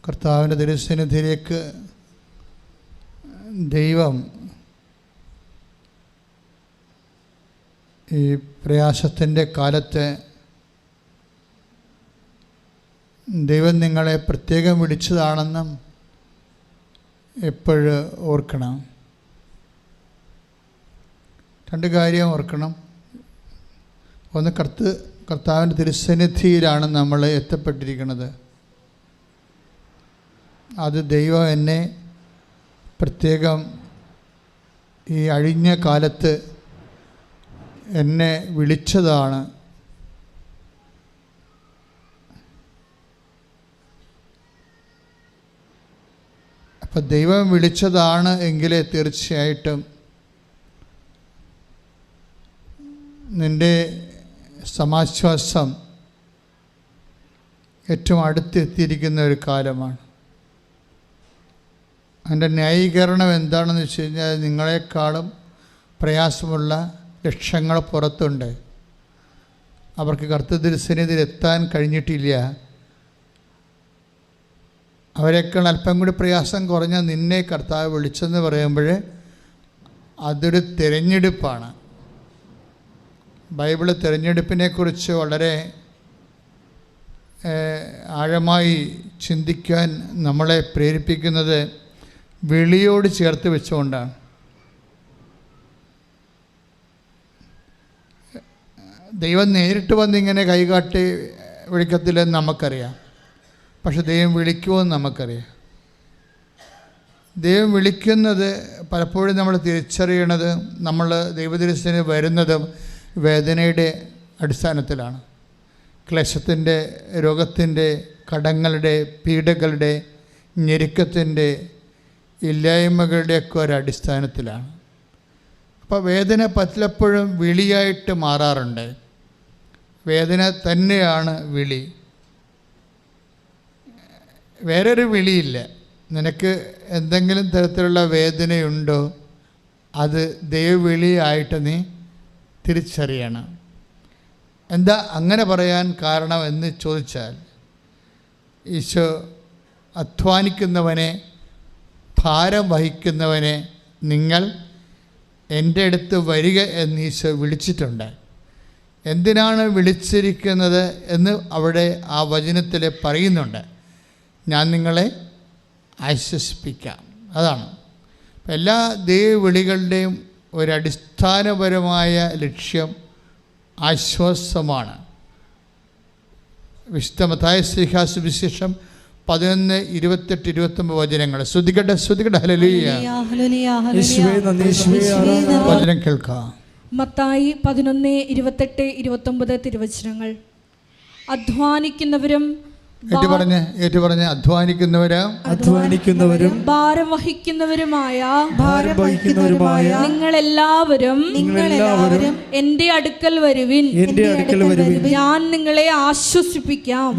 കർത്താവിൻ്റെ തിരുസന്നിധിയിലേക്ക് ദൈവം ഈ പ്രയാസത്തിൻ്റെ കാലത്ത് ദൈവം നിങ്ങളെ പ്രത്യേകം വിളിച്ചതാണെന്നും എപ്പോഴും ഓർക്കണം. രണ്ട് കാര്യം ഓർക്കണം. ഒന്ന്, കർത്താവിൻ്റെ തിരുസന്നിധിയിലാണ് നമ്മൾ എത്തപ്പെട്ടിരിക്കുന്നത്. അത് ദൈവം എന്നെ പ്രത്യേകം ഈ അഴിഞ്ഞ കാലത്ത് എന്നെ വിളിച്ചതാണ്. അപ്പം ദൈവം വിളിച്ചതാണ് എങ്കിലേ തീർച്ചയായിട്ടും നിൻ്റെ സമാശ്വാസം ഏറ്റവും അടുത്തെത്തിയിരിക്കുന്ന ഒരു കാലമാണ്. അതിൻ്റെ ന്യായീകരണം എന്താണെന്ന് വെച്ച് കഴിഞ്ഞാൽ, നിങ്ങളെക്കാളും പ്രയാസമുള്ള ലക്ഷങ്ങൾ പുറത്തുണ്ട്. അവർക്ക് കർത്തൃസന്നിധിയിൽ എത്താൻ കഴിഞ്ഞിട്ടില്ല. അവരെക്കാൾ അല്പം കൂടി പ്രയാസം കുറഞ്ഞ നിന്നെ കർത്താവ് വിളിച്ചെന്ന് പറയുമ്പോൾ അതൊരു തിരഞ്ഞെടുപ്പാണ്. ബൈബിള് തിരഞ്ഞെടുപ്പിനെക്കുറിച്ച് വളരെ ആഴമായി ചിന്തിക്കാൻ നമ്മളെ പ്രേരിപ്പിക്കുന്നത് വിളിയോട് ചേർത്ത് വെച്ചുകൊണ്ടാണ്. ദൈവം നേരിട്ട് വന്നിങ്ങനെ കൈകാട്ടി വിളിക്കത്തില്ലെന്ന് നമുക്കറിയാം. പക്ഷെ ദൈവം വിളിക്കുമെന്ന് നമുക്കറിയാം. ദൈവം വിളിക്കുന്നത് പലപ്പോഴും നമ്മൾ തിരിച്ചറിയണത് നമ്മൾ ദൈവതിരുസന്നിധിയിൽ വരുന്നതും വേദനയുടെ അടിസ്ഥാനത്തിലാണ്. ക്ലേശത്തിൻ്റെ, രോഗത്തിൻ്റെ, കടങ്ങളുടെ, പീഡകളുടെ, ഞെരുക്കത്തിൻ്റെ, ഇല്ലായ്മകളുടെയൊക്കെ ഒരടിസ്ഥാനത്തിലാണ്. അപ്പോൾ വേദന പലപ്പോഴും വിളിയായിട്ട് മാറാറുണ്ട്. വേദന തന്നെയാണ് വിളി. വേറൊരു വിളിയില്ല. നിനക്ക് എന്തെങ്കിലും തരത്തിലുള്ള വേദനയുണ്ടോ, അത് ദൈവവിളിയായിട്ട് നീ തിരിച്ചറിയണം. എന്താ അങ്ങനെ പറയാൻ കാരണം എന്ന് ചോദിച്ചാൽ, ഈശോ അധ്വാനിക്കുന്നവനെ, ഭാരം വഹിക്കുന്നവനെ നിങ്ങൾ എൻ്റെ അടുത്ത് വരിക എന്ന് ഈശോ വിളിച്ചിട്ടുണ്ട്. എന്തിനാണ് വിളിച്ചിരിക്കുന്നത് എന്ന് അവിടെ ആ വചനത്തിൽ പറയുന്നുണ്ട്. ഞാൻ നിങ്ങളെ ആശ്വസിപ്പിക്കാം. അതാണ് എല്ലാ ദൈവവിളികളുടെയും ഒരടിസ്ഥാനപരമായ ലക്ഷ്യം ആശ്വാസമാണ്. വിശുദ്ധ മത്തായി സുവിശേഷം 11:28-29 വചനങ്ങൾ. ശ്രുതികട്ടെ ഹല്ലേലൂയ. വചനം കേൾക്കാം. മത്തായി 11:28-29 തിരുവചനങ്ങൾ. അധ്വാനിക്കുന്നവരും അധ്വാനിക്കുന്നവരും ഭാരം വഹിക്കുന്നവരുമായ നിങ്ങളെല്ലാവരും എന്റെ അടുക്കൽ വരുവിൻ, ഞാൻ നിങ്ങളെ ആശ്വസിപ്പിക്കാം.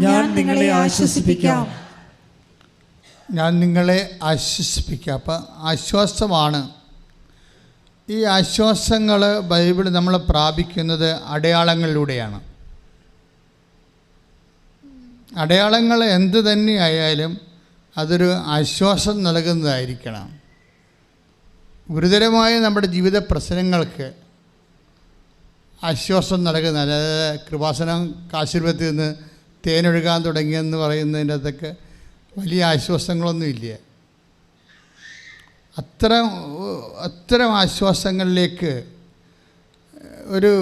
അപ്പം ആശ്വാസമാണ്. ഈ ആശ്വാസങ്ങൾ ബൈബിൾ നമ്മൾ പ്രാപിക്കുന്നത് അടയാളങ്ങളിലൂടെയാണ്. അടയാളങ്ങൾ എന്ത് തന്നെയായാലും അതൊരു ആശ്വാസം നൽകുന്നതായിരിക്കണം. ഗുരുതരമായ നമ്മുടെ ജീവിത പ്രശ്നങ്ങൾക്ക് ആശ്വാസം നൽകുന്ന, അതായത് കൃപാസനം കാശുരൂപത്തിൽ നിന്ന് തേനൊഴുകാൻ തുടങ്ങിയെന്ന് പറയുന്നതിൻ്റെ അകത്തൊക്കെ വലിയ ആശ്വാസങ്ങളൊന്നുമില്ല. അത്തരം ആശ്വാസങ്ങളിലേക്ക് ഒരു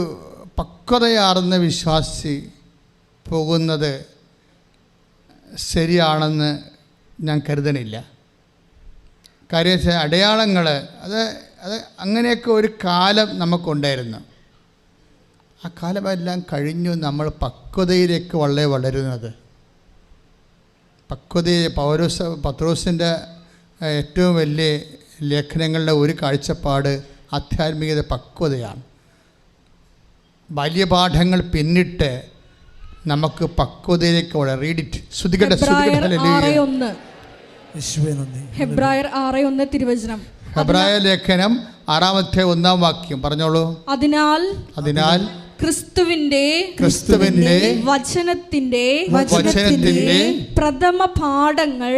പക്വതയാർന്ന വിശ്വാസി പോകുന്നത് ശരിയാണെന്ന് ഞാൻ കരുതണില്ല. കാര്യം വെച്ചാൽ അടയാളങ്ങൾ അത് അങ്ങനെയൊക്കെ ഒരു കാലം നമുക്കുണ്ടായിരുന്നു. ആ കാലമെല്ലാം കഴിഞ്ഞു. നമ്മൾ പക്വതയിലേക്ക് വളരുന്നത്. പത്രോസിൻ്റെ ഏറ്റവും വലിയ ലേഖനങ്ങളുടെ ഒരു കാഴ്ചപ്പാട് ആധ്യാത്മികത പക്വതയാണ്. ബാല്യപാഠങ്ങൾ പിന്നിട്ട് നമുക്ക് പക്വതയിലേക്ക് റീഡ് ഇറ്റ്. ഹെബ്രായർ 6:1 തിരുവചനം. ഹെബ്രായ ലേഖനം 6-1 പറഞ്ഞോളൂ. അതിനാൽ ക്രിസ്തുവിന്റെ വചനത്തിന്റെ പ്രഥമ പാഠങ്ങൾ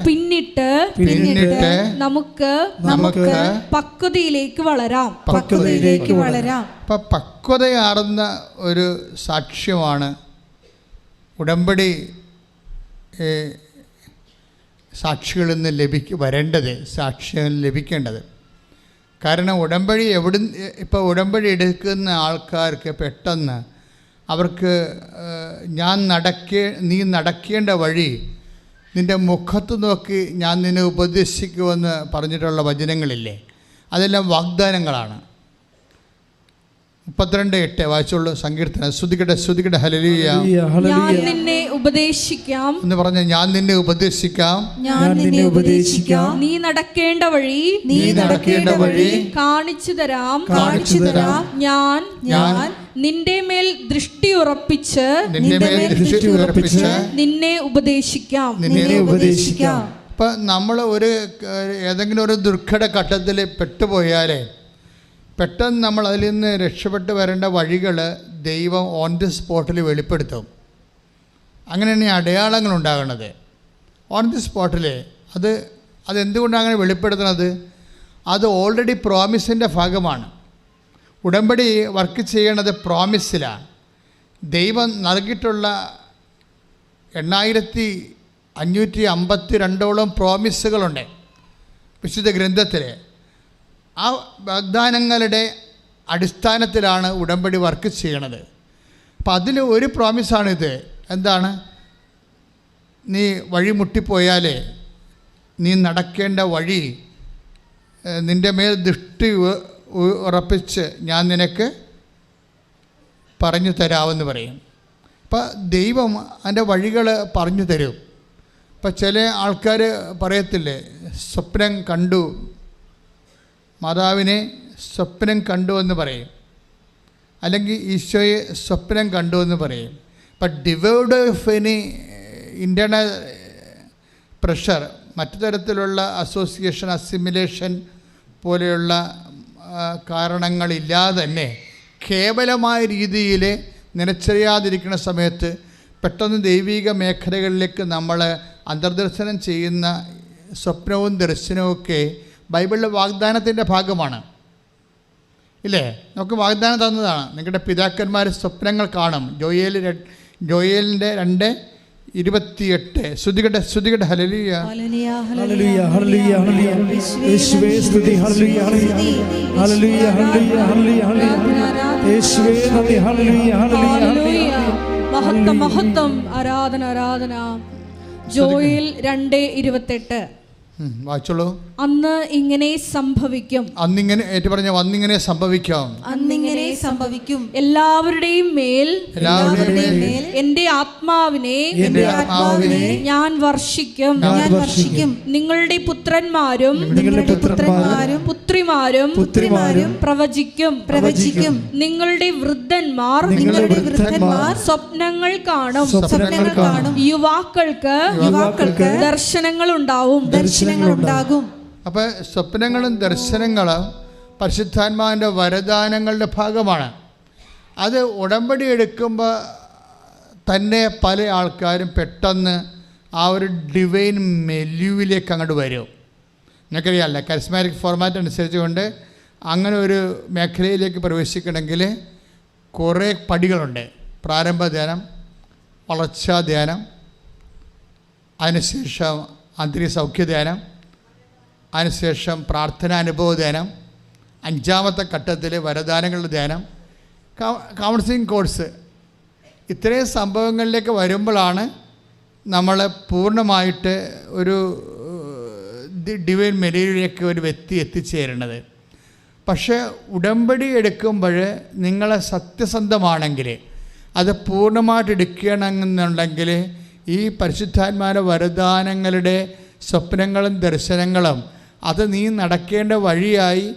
പിന്നിട്ട് നമുക്ക് പക്വതയിലേക്ക് വളരാം. പക്വതയാർന്ന ഒരു സാക്ഷ്യമാണ് ഉടമ്പടി സാക്ഷികളിൽ നിന്ന് വരേണ്ടത്, സാക്ഷ്യം ലഭിക്കേണ്ടത്. കാരണം ഉടമ്പടി ഇപ്പോൾ ഉടമ്പടി എടുക്കുന്ന ആൾക്കാർക്ക് പെട്ടെന്ന് അവർക്ക് നീ നടക്കേണ്ട വഴി നിൻ്റെ മുഖത്ത് നോക്കി ഞാൻ നിന്നെ ഉപദേശിക്കുമെന്ന് പറഞ്ഞിട്ടുള്ള വചനങ്ങളില്ലേ, അതെല്ലാം വാഗ്ദാനങ്ങളാണ്. 32:8 വായിച്ചോളൂ. സങ്കീർത്തനം. സ്തുതിക്കട്ടെ ഹല്ലേലൂയ. ഞാൻ നിന്നെ ഉപദേശിക്കാം എന്ന് പറഞ്ഞ ഞാൻ നിന്നെ ഉപദേശിക്കാം, നീ നടക്കേണ്ട വഴി കാണിച്ചു തരാം. ഞാൻ നിന്റെ മേൽ ദൃഷ്ടി ഉറപ്പിച്ച് നിന്നെ ഉപദേശിക്കാം. ഇപ്പൊ നമ്മൾ ഏതെങ്കിലും ഒരു ദുർഘട ഘട്ടത്തിൽ പെട്ടുപോയാലേ പെട്ടെന്ന് നമ്മൾ അതിൽ നിന്ന് രക്ഷപ്പെട്ട് വരേണ്ട വഴികൾ ദൈവം ഓൺ ദി സ്പോട്ടിൽ വെളിപ്പെടുത്തും. അങ്ങനെയാണ് ഈ അടയാളങ്ങൾ ഉണ്ടാകുന്നത് ഓൺ ദി സ്പോട്ടിൽ. അതെന്തുകൊണ്ടാണ് അങ്ങനെ വെളിപ്പെടുത്തുന്നത്? അത് ഓൾറെഡി പ്രോമിസിൻ്റെ ഭാഗമാണ്. ഉടമ്പടി വർക്ക് ചെയ്യണത് പ്രോമിസിലാണ്. ദൈവം നൽകിയിട്ടുള്ള 8552 പ്രോമിസുകളുണ്ട് വിശുദ്ധ ഗ്രന്ഥത്തിൽ. ആ വാഗ്ദാനങ്ങളുടെ അടിസ്ഥാനത്തിലാണ് ഉടമ്പടി വർക്ക് ചെയ്യണത്. അപ്പം അതിൽ ഒരു പ്രോമിസാണിത്. എന്താണ്? നീ വഴി മുട്ടിപ്പോയാലേ നീ നടക്കേണ്ട വഴി നിൻ്റെ മേൽ ദൃഷ്ടി ഉറപ്പിച്ച് ഞാൻ നിനക്ക് പറഞ്ഞു തരാമെന്ന് പറയും. അപ്പം ദൈവം അതിൻ്റെ വഴികൾ പറഞ്ഞു തരും. ഇപ്പം ചില ആൾക്കാർ പറയത്തില്ലേ, സ്വപ്നം കണ്ടു, മാതാവിനെ സ്വപ്നം കണ്ടു എന്ന് പറയും, അല്ലെങ്കിൽ ഈശോയെ സ്വപ്നം കണ്ടു എന്ന് പറയും. But divide of any internal pressure, മറ്റു തരത്തിലുള്ള അസോസിയേഷൻ, അസിമിലേഷൻ പോലെയുള്ള കാരണങ്ങളില്ലാതെ തന്നെ കേവലമായ രീതിയിൽ നിലച്ചറിയാതിരിക്കുന്ന സമയത്ത് പെട്ടെന്ന് ദൈവിക മേഖലകളിലേക്ക് നമ്മൾ അന്തർദർശനം ചെയ്യുന്ന സ്വപ്നവും ദർശനവുമൊക്കെ ബൈബിളിലെ വാഗ്ദാനത്തിൻ്റെ ഭാഗമാണ്. ഇല്ലേ? നമുക്ക് വാഗ്ദാനം തന്നതാണ്. നിങ്ങളുടെ പിതാക്കന്മാർ സ്വപ്നങ്ങൾ കാണും. ജോയേലിൻ്റെ 2:28. സ്തുതിക്കട്ടെ ഹല്ലേലൂയ. മഹത്വം, ആരാധന. ജോയേൽ 2:28 വായിച്ചോളൂ. അന്ന് ഇങ്ങനെ സംഭവിക്കും. അന്നിങ്ങനെ സംഭവിക്കും. എല്ലാവരുടെയും മേൽ എന്റെ ആത്മാവിനെ ഞാൻ വർഷിക്കും. നിങ്ങളുടെ പുത്രന്മാരും പുത്രിമാരും പ്രവചിക്കും. നിങ്ങളുടെ വൃദ്ധന്മാർ സ്വപ്നങ്ങൾ കാണും. യുവാക്കൾക്ക് ദർശനങ്ങൾ ഉണ്ടാവും. അപ്പോൾ സ്വപ്നങ്ങളും ദർശനങ്ങളും പരിശുദ്ധാത്മാവിൻ്റെ വരദാനങ്ങളുടെ ഭാഗമാണ്. അത് ഉടമ്പടി എടുക്കുമ്പോൾ തന്നെ പല ആൾക്കാരും പെട്ടെന്ന് ആ ഒരു ഡിവൈൻ മെല്യൂവിലേക്ക് അങ്ങോട്ട് വരും. നിങ്ങൾക്കറിയാമല്ല, കരിസ്മാറ്റിക് ഫോർമാറ്റ് അനുസരിച്ച് കൊണ്ട് അങ്ങനെ ഒരു മേഖലയിലേക്ക് പ്രവേശിക്കണമെങ്കിൽ കുറേ പടികളുണ്ട്. പ്രാരംഭ ധ്യാനം, വളർച്ചാ ധ്യാനം, അതിനുശേഷം ആന്തരിക സൗഖ്യധ്യാനം, അതിനുശേഷം പ്രാർത്ഥനാനുഭവ ധ്യാനം, 5ാമത്തെ ഘട്ടത്തിൽ വരദാനങ്ങളുടെ ധ്യാനം, കൗൺസിലിംഗ് കോഴ്സ്. ഇത്രയും സംഭവങ്ങളിലേക്ക് വരുമ്പോഴാണ് നമ്മൾ പൂർണ്ണമായിട്ട് ഒരു ഡിവൈൻ മെരീഡിലേക്ക് ഒരു വ്യക്തി എത്തിച്ചേരുന്നത്. പക്ഷേ ഉടമ്പടി എടുക്കുമ്പോൾ നിങ്ങളെ സത്യസന്ധമാണെങ്കിൽ, അത് പൂർണ്ണമായിട്ട് എടുക്കണമെന്നുണ്ടെങ്കിൽ ഈ പരിശുദ്ധാത്മാവിൻ്റെ വരദാനങ്ങളുടെ സ്വപ്നങ്ങളും ദർശനങ്ങളും അത് നീ നടക്കേണ്ട വഴിയായി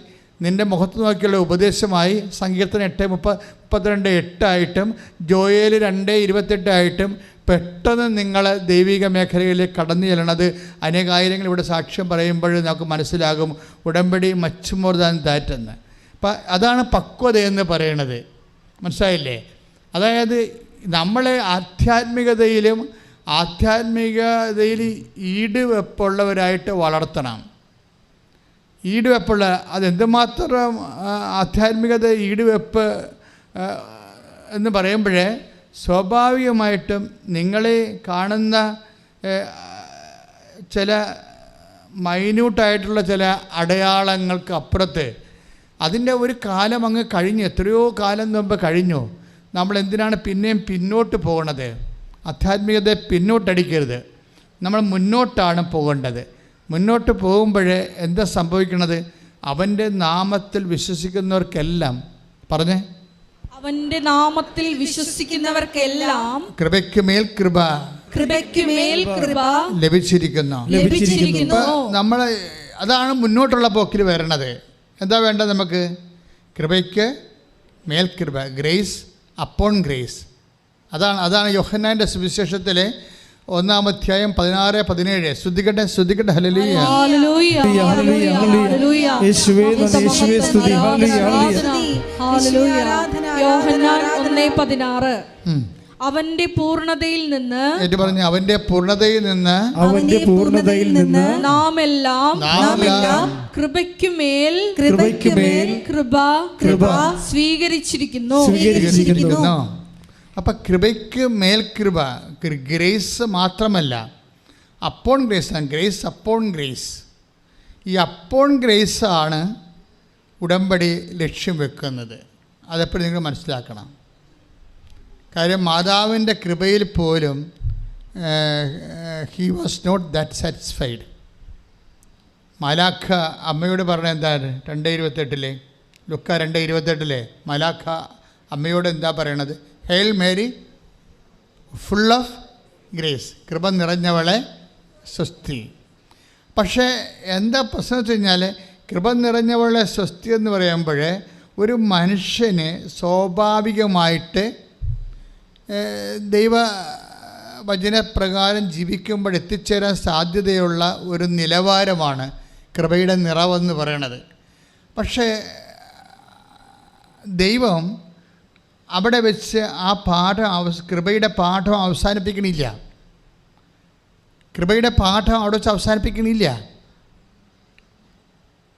നിൻ്റെ മുഖത്ത് നോക്കിയുള്ള ഉപദേശമായി സങ്കീർത്തനം 8:32 ജോയേൽ 2:28 പെട്ടെന്ന് നിങ്ങൾ ദൈവിക മേഖലയിലേക്ക് കടന്നു ചെല്ലണത് അനേകായിരങ്ങൾ ഇവിടെ സാക്ഷ്യം പറയുമ്പോൾ നമുക്ക് മനസ്സിലാകും ഉടമ്പടി മച്ച് മോർ ദാൻ ദാറ്റ് എന്ന്. അതാണ് പക്വത എന്ന് പറയണത്. മനസ്സിലായില്ലേ? അതായത് നമ്മളെ ആധ്യാത്മികതയിൽ ഈടുവെപ്പുള്ളവരായിട്ട് വളർത്തണം. ഈടുവെപ്പുള്ള അതെന്തുമാത്രം ആധ്യാത്മികത ഈടുവെപ്പ് എന്ന് പറയുമ്പോഴേ സ്വാഭാവികമായിട്ടും നിങ്ങളെ കാണുന്ന ചില മൈന്യൂട്ടായിട്ടുള്ള ചില അടയാളങ്ങൾക്ക് അപ്പുറത്ത് അതിൻ്റെ ഒരു കാലം അങ്ങ് കഴിഞ്ഞു, എത്രയോ കാലം മുമ്പ് കഴിഞ്ഞു. നമ്മൾ എന്തിനാണ് പിന്നെയും പിന്നോട്ട് പോകണത്? ആധ്യാത്മികതയെ പിന്നോട്ടടിക്കരുത്, നമ്മൾ മുന്നോട്ടാണ് പോകേണ്ടത്. മുന്നോട്ട് പോകുമ്പോഴേ എന്താ സംഭവിക്കണത്? അവൻ്റെ നാമത്തിൽ വിശ്വസിക്കുന്നവർക്കെല്ലാം പറഞ്ഞേ, അവന്റെ നാമത്തിൽ വിശ്വസിക്കുന്നവർക്കെല്ലാം കൃപയ്ക്ക് മേൽ കൃപ ലഭിച്ചിരിക്കുന്നു. നമ്മൾ അതാണ് മുന്നോട്ടുള്ള പോക്കിൽ വരണത്. എന്താ വേണ്ടത് നമുക്ക്? കൃപയ്ക്ക് മേൽ കൃപ, ഗ്രേസ് അപ്പോൺ ഗ്രേസ്. അതാണ് യോഹന്നാൻ്റെ സുവിശേഷത്തിലെ 1-ാം അധ്യായം 16-17. ശ്രദ്ധിക്കട്ടെ. ഹല്ലേലൂയ. യോഹന്നാൻ 1:16. അവന്റെ പൂർണ്ണതയിൽ നിന്ന് അവന്റെ പൂർണ്ണതയിൽ നിന്ന് നാം എല്ലാം കൃപയ്ക്കുമേൽ കൃപ സ്വീകരിച്ചിരിക്കുന്നു. അപ്പം കൃപയ്ക്ക് മേൽ കൃപ, ഗ്രേസ് മാത്രമല്ല, അപ്പോൺ ഗ്രേസ് ആണ്. Grace upon grace. ഈ അപ്പോൺ ഗ്രേസ് ആണ് ഉടമ്പടി ലക്ഷ്യം വെക്കുന്നത്. അതെപ്പോഴും നിങ്ങൾ മനസ്സിലാക്കണം. കാര്യം മാതാവിൻ്റെ കൃപയിൽ പോലും he was not that satisfied. മലാഖ അമ്മയോട് പറഞ്ഞ എന്താണ്? 2:28 ലുക്ക 2:28 മലാഖ അമ്മയോട് എന്താ പറയണത്? Hail Mary full of grace, കൃപ നിറഞ്ഞവളെ സ്വസ്തി. പക്ഷേ എന്താ പ്രശ്നം വെച്ച് കഴിഞ്ഞാൽ, കൃപ നിറഞ്ഞവളെ സ്വസ്തി എന്ന് പറയുമ്പോൾ ഒരു മനുഷ്യന് സ്വാഭാവികമായിട്ട് ദൈവവചനപ്രകാരം ജീവിക്കുമ്പോൾ എത്തിച്ചേരാൻ സാധ്യതയുള്ള ഒരു നിലവാരമാണ് കൃപയുടെ നിറവെന്ന് പറയണത്. പക്ഷേ ദൈവം അവിടെ വെച്ച് ആ കൃപയുടെ പാഠം അവസാനിപ്പിക്കണില്ല. അവിടെ വെച്ച് അവസാനിപ്പിക്കണില്ല.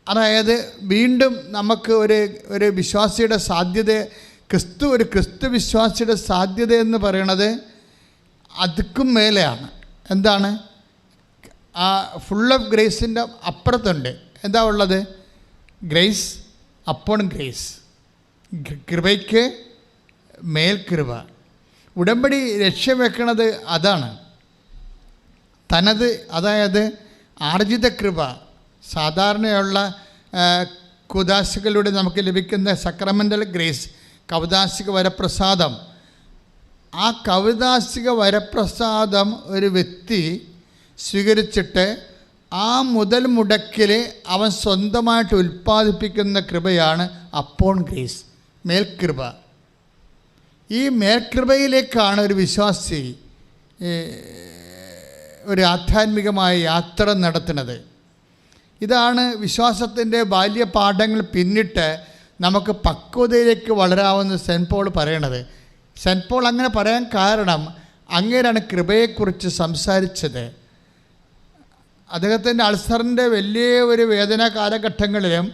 അതായത് വീണ്ടും നമുക്ക് ഒരു വിശ്വാസിയുടെ സാധ്യത, ക്രിസ്തു വിശ്വാസിയുടെ സാധ്യത എന്ന് പറയണത് അതുക്കും മേലെയാണ്. എന്താണ്? ആ ഫുൾ ഓഫ് ഗ്രേസിൻ്റെ അപ്പുറത്തുണ്ട്. എന്താ ഉള്ളത്? ഗ്രേസ് അപ്പോൺ ഗ്രേസ്, കൃപയ്ക്ക് മേൽ കൃപ. ഉടമ്പടി ലക്ഷ്യം വെക്കുന്നത് അതാണ്. അതായത് ആർജിത കൃപ, സാധാരണയുള്ള കുദാശികളിലൂടെ നമുക്ക് ലഭിക്കുന്ന സക്രമെൻ്റൽ ഗ്രേസ്, കൗദാശിക വരപ്രസാദം. ആ കൗദാശിക വരപ്രസാദം ഒരു വ്യക്തി സ്വീകരിച്ചിട്ട് ആ മുതൽ മുടക്കിൽ അവൻ സ്വന്തമായിട്ട് ഉൽപ്പാദിപ്പിക്കുന്ന കൃപയാണ് അപ്പോൺ ഗ്രേസ്, മേൽകൃപ. ഈ മേൽകൃപയിലേക്കാണ് ഒരു വിശ്വാസി ഒരു ആധ്യാത്മികമായ യാത്ര നടത്തുന്നത്. ഇതാണ് വിശ്വാസത്തിൻ്റെ ബാല്യപാഠങ്ങൾ പിന്നിട്ട് നമുക്ക് പക്വതയിലേക്ക് വളരാവുന്ന സെൻറ്റ് പോൾ പറയണത്. സെൻറ്റ് പോൾ അങ്ങനെ പറയാൻ കാരണം അങ്ങേരാണ് കൃപയെക്കുറിച്ച് സംസാരിച്ചത്. അദ്ദേഹത്തിൻ്റെ അൾസറിൻ്റെ വലിയ ഒരു വേദന കാലഘട്ടങ്ങളിലും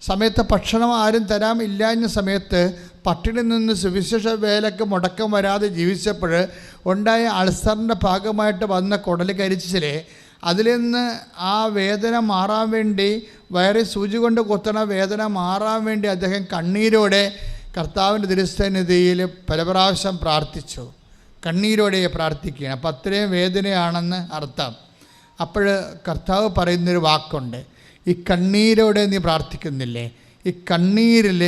സമയത്ത് ഭക്ഷണം ആരും തരാമില്ലാഞ്ഞ സമയത്ത് പട്ടിണി നിന്ന് സുവിശേഷ വേലയ്ക്ക് മുടക്കം വരാതെ ജീവിച്ചപ്പോൾ ഉണ്ടായ അൾസറിൻ്റെ ഭാഗമായിട്ട് വന്ന കുടൽ കരിച്ചിൽ, അതിൽ നിന്ന് ആ വേദന മാറാൻ വേണ്ടി, വയറിൽ സൂചി കൊണ്ട് കുത്തണ വേദന മാറാൻ വേണ്ടി അദ്ദേഹം കണ്ണീരോടെ കർത്താവിൻ്റെ തിരുസന്നിധിയിൽ പല പ്രാവശ്യം പ്രാർത്ഥിച്ചു. കണ്ണീരോടെ പ്രാർത്ഥിക്കുകയാണ്. അപ്പം അത്രയും വേദനയാണെന്ന് അർത്ഥം. അപ്പോൾ കർത്താവ് പറയുന്നൊരു വാക്കുണ്ട്, ഈ കണ്ണീരോടെ നീ പ്രാർത്ഥിക്കുന്നില്ലേ, ഈ കണ്ണീരിൽ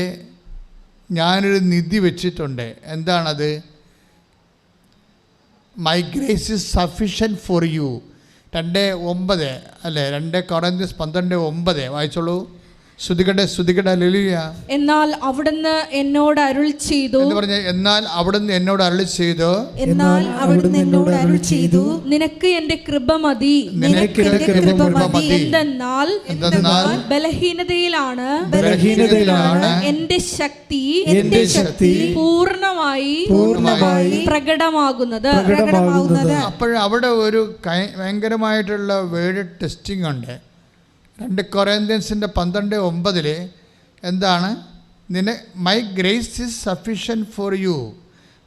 ഞാനൊരു നിധി വെച്ചിട്ടുണ്ട്. എന്താണത്? My grace is sufficient for you. 2:9 അല്ലേ? 2 കൊറിന്ത്യൻസ് 12:9 വായിച്ചോളൂ. ശ്രുതികട്ടെ ശ്രുതികട്ടെ ഹല്ലേലൂയ. എന്നാൽ അവിടുന്ന് എന്നോട് അരുൾ ചെയ്തു എന്ന് പറഞ്ഞ എന്നാൽ അവിടുന്ന് എന്നോട് അരുളി ചെയ്തു എന്നാൽ അവിടുന്ന് എന്നോട് അരുൾ ചെയ്തു നിനക്ക് എന്റെ കൃപ മതി. നിനക്ക് എന്റെ കൃപ മതി. എന്തെന്നാൽ ബലഹീനതയിലാണ് എന്റെ ശക്തി പൂർണ്ണമായി പ്രകടമാകുന്നത്. അവിടെ ഒരു ഭയങ്കരമായിട്ടുള്ള വേർഡ് ടെസ്റ്റിംഗ് ഉണ്ട്. 2 കൊറിന്ത്യൻസിൻ്റെ 12:9 എന്താണ്? My grace is sufficient for you.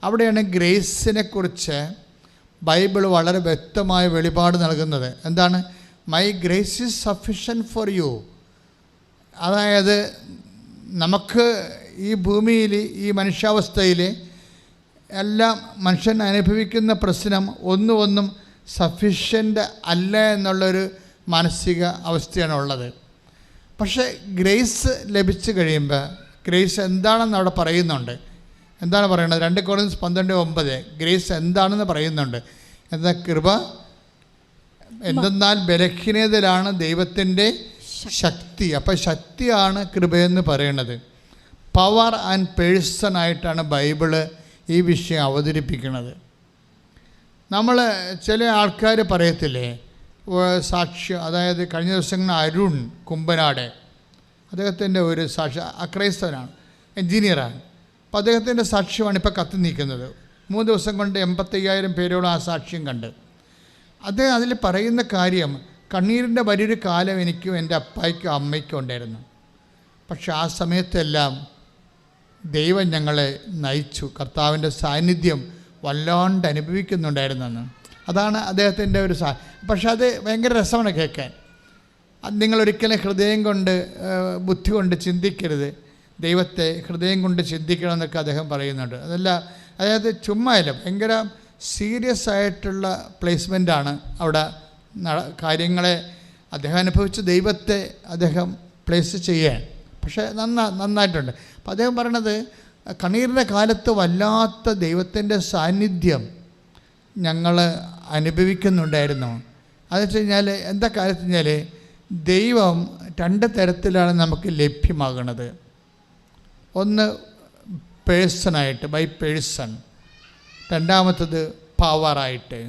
അവിടെയാണ് ഗ്രേസിനെ കുറിച്ച് ബൈബിൾ വളരെ വ്യക്തമായ വെളിപാട് നൽകുന്നത്. എന്താണ്? My grace is sufficient for you. അതായത് നമുക്ക് ഈ ഭൂമിയിൽ ഈ മനുഷ്യാവസ്ഥയിൽ എല്ലാം മനുഷ്യൻ അനുഭവിക്കുന്ന പ്രശ്നം ഒന്നും സഫിഷ്യൻ്റ് അല്ല എന്നുള്ളൊരു മാനസിക അവസ്ഥയാണ് ഉള്ളത്. പക്ഷേ ഗ്രേസ് ലഭിച്ചു കഴിയുമ്പോൾ ഗ്രേസ് എന്താണെന്ന് അവിടെ പറയുന്നുണ്ട്. എന്താണ് പറയുന്നത്? 2 കൊറിന്ത്യൻസ് 12:9 ഗ്രേസ് എന്താണെന്ന് പറയുന്നുണ്ട്. എന്താ? കൃപ എന്തെന്നാൽ ബലഹീനതയിലാണ് ദൈവത്തിൻ്റെ ശക്തി. അപ്പോൾ ശക്തിയാണ് കൃപയെന്ന് പറയുന്നത്. പവർ ആൻഡ് പേഴ്സൺ ആയിട്ടാണ് ബൈബിള് ഈ വിഷയം അവതരിപ്പിക്കുന്നത്. നമ്മൾ ചില ആൾക്കാർ പറയത്തില്ലേ സാക്ഷ്യം, അതായത് കഴിഞ്ഞ ദിവസങ്ങളിൽ അരുൺ കുമ്പനാട്, അദ്ദേഹത്തിൻ്റെ ഒരു സാക്ഷ്യം, അക്രൈസ്തവനാണ്, എൻജിനീയറാണ്. അപ്പോൾ അദ്ദേഹത്തിൻ്റെ സാക്ഷ്യമാണ് ഇപ്പോൾ കത്തി നിൽക്കുന്നത്. 3 ദിവസം കൊണ്ട് 85,000 പേരോളം ആ സാക്ഷ്യം കണ്ട്. അദ്ദേഹം അതിൽ പറയുന്ന കാര്യം, കണ്ണീരിൻ്റെ വലിയൊരു കാലം എനിക്കും എൻ്റെ അപ്പായ്ക്കും അമ്മയ്ക്കും ഉണ്ടായിരുന്നു. പക്ഷെ ആ സമയത്തെല്ലാം ദൈവം ഞങ്ങളെ നയിച്ചു. കർത്താവിൻ്റെ സാന്നിധ്യം വല്ലാണ്ട് അനുഭവിക്കുന്നുണ്ടായിരുന്നെന്ന്. അതാണ് അദ്ദേഹത്തിൻ്റെ ഒരു പക്ഷെ അത് ഭയങ്കര രസമാണ് കേൾക്കാൻ. അത് നിങ്ങളൊരിക്കലും ഹൃദയം കൊണ്ട് ബുദ്ധി കൊണ്ട് ചിന്തിക്കരുത്, ദൈവത്തെ ഹൃദയം കൊണ്ട് ചിന്തിക്കണം എന്നൊക്കെ അദ്ദേഹം പറയുന്നുണ്ട്. അതല്ല, അതായത് ചുമ്മായില്ല, ഭയങ്കര സീരിയസ് ആയിട്ടുള്ള പ്ലേസ്മെൻ്റാണ് അവിടെ. കാര്യങ്ങളെ അദ്ദേഹം അനുഭവിച്ച് ദൈവത്തെ അദ്ദേഹം പ്ലേസ് ചെയ്യാൻ. പക്ഷേ നന്നായിട്ടുണ്ട്. അപ്പോൾ അദ്ദേഹം പറയണത് കണ്ണീരിൻ്റെ കാലത്ത് വല്ലാത്ത ദൈവത്തിൻ്റെ സാന്നിധ്യം ഞങ്ങൾ അനുഭവിക്കുന്നുണ്ടായിരുന്നു. അതെന്ന് വെച്ച് കഴിഞ്ഞാൽ എന്താ കാലത്ത് കഴിഞ്ഞാൽ ദൈവം 2 തരത്തിലാണ് നമുക്ക് ലഭ്യമാകുന്നത്. ഒന്ന് പേഴ്സണായിട്ട്, ബൈ പേഴ്സൺ. രണ്ടാമത്തത് പവറായിട്ട്.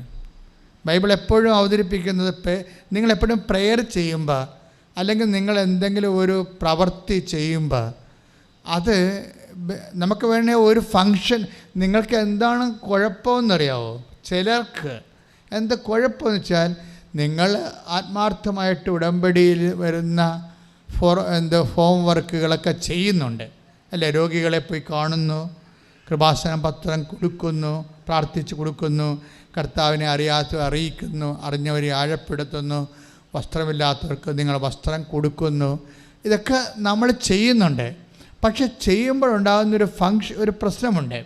ബൈബിൾ എപ്പോഴും അവതരിപ്പിക്കുന്നത് നിങ്ങളെപ്പോഴും പ്രെയർ ചെയ്യുമ്പോൾ അല്ലെങ്കിൽ നിങ്ങൾ എന്തെങ്കിലും ഒരു പ്രവൃത്തി ചെയ്യുമ്പോൾ അത് നമുക്ക് വേണേൽ ഒരു ഫങ്ഷൻ. നിങ്ങൾക്ക് എന്താണ് കുഴപ്പമെന്നറിയാവോ? ചിലർക്ക് എന്താ കുഴപ്പമെന്ന് വെച്ചാൽ നിങ്ങൾ ആത്മാർത്ഥമായിട്ട് ഉടമ്പടിയിൽ വരുന്ന ഹോം വർക്കുകളൊക്കെ ചെയ്യുന്നുണ്ട് അല്ലേ? രോഗികളെ പോയി കാണുന്നു, കൃപാസന പത്രം കൊടുക്കുന്നു, പ്രാർത്ഥിച്ച് കൊടുക്കുന്നു, കർത്താവിനെ അറിയിക്കുന്നു, അറിഞ്ഞവരെ ആഴപ്പെടുത്തുന്നു, വസ്ത്രമില്ലാത്തവർക്ക് നിങ്ങൾ വസ്ത്രം കൊടുക്കുന്നു. ഇതൊക്കെ നമ്മൾ ചെയ്യുന്നുണ്ട്. പക്ഷെ ചെയ്യുമ്പോഴുണ്ടാകുന്നൊരു ഒരു പ്രശ്നമുണ്ട്.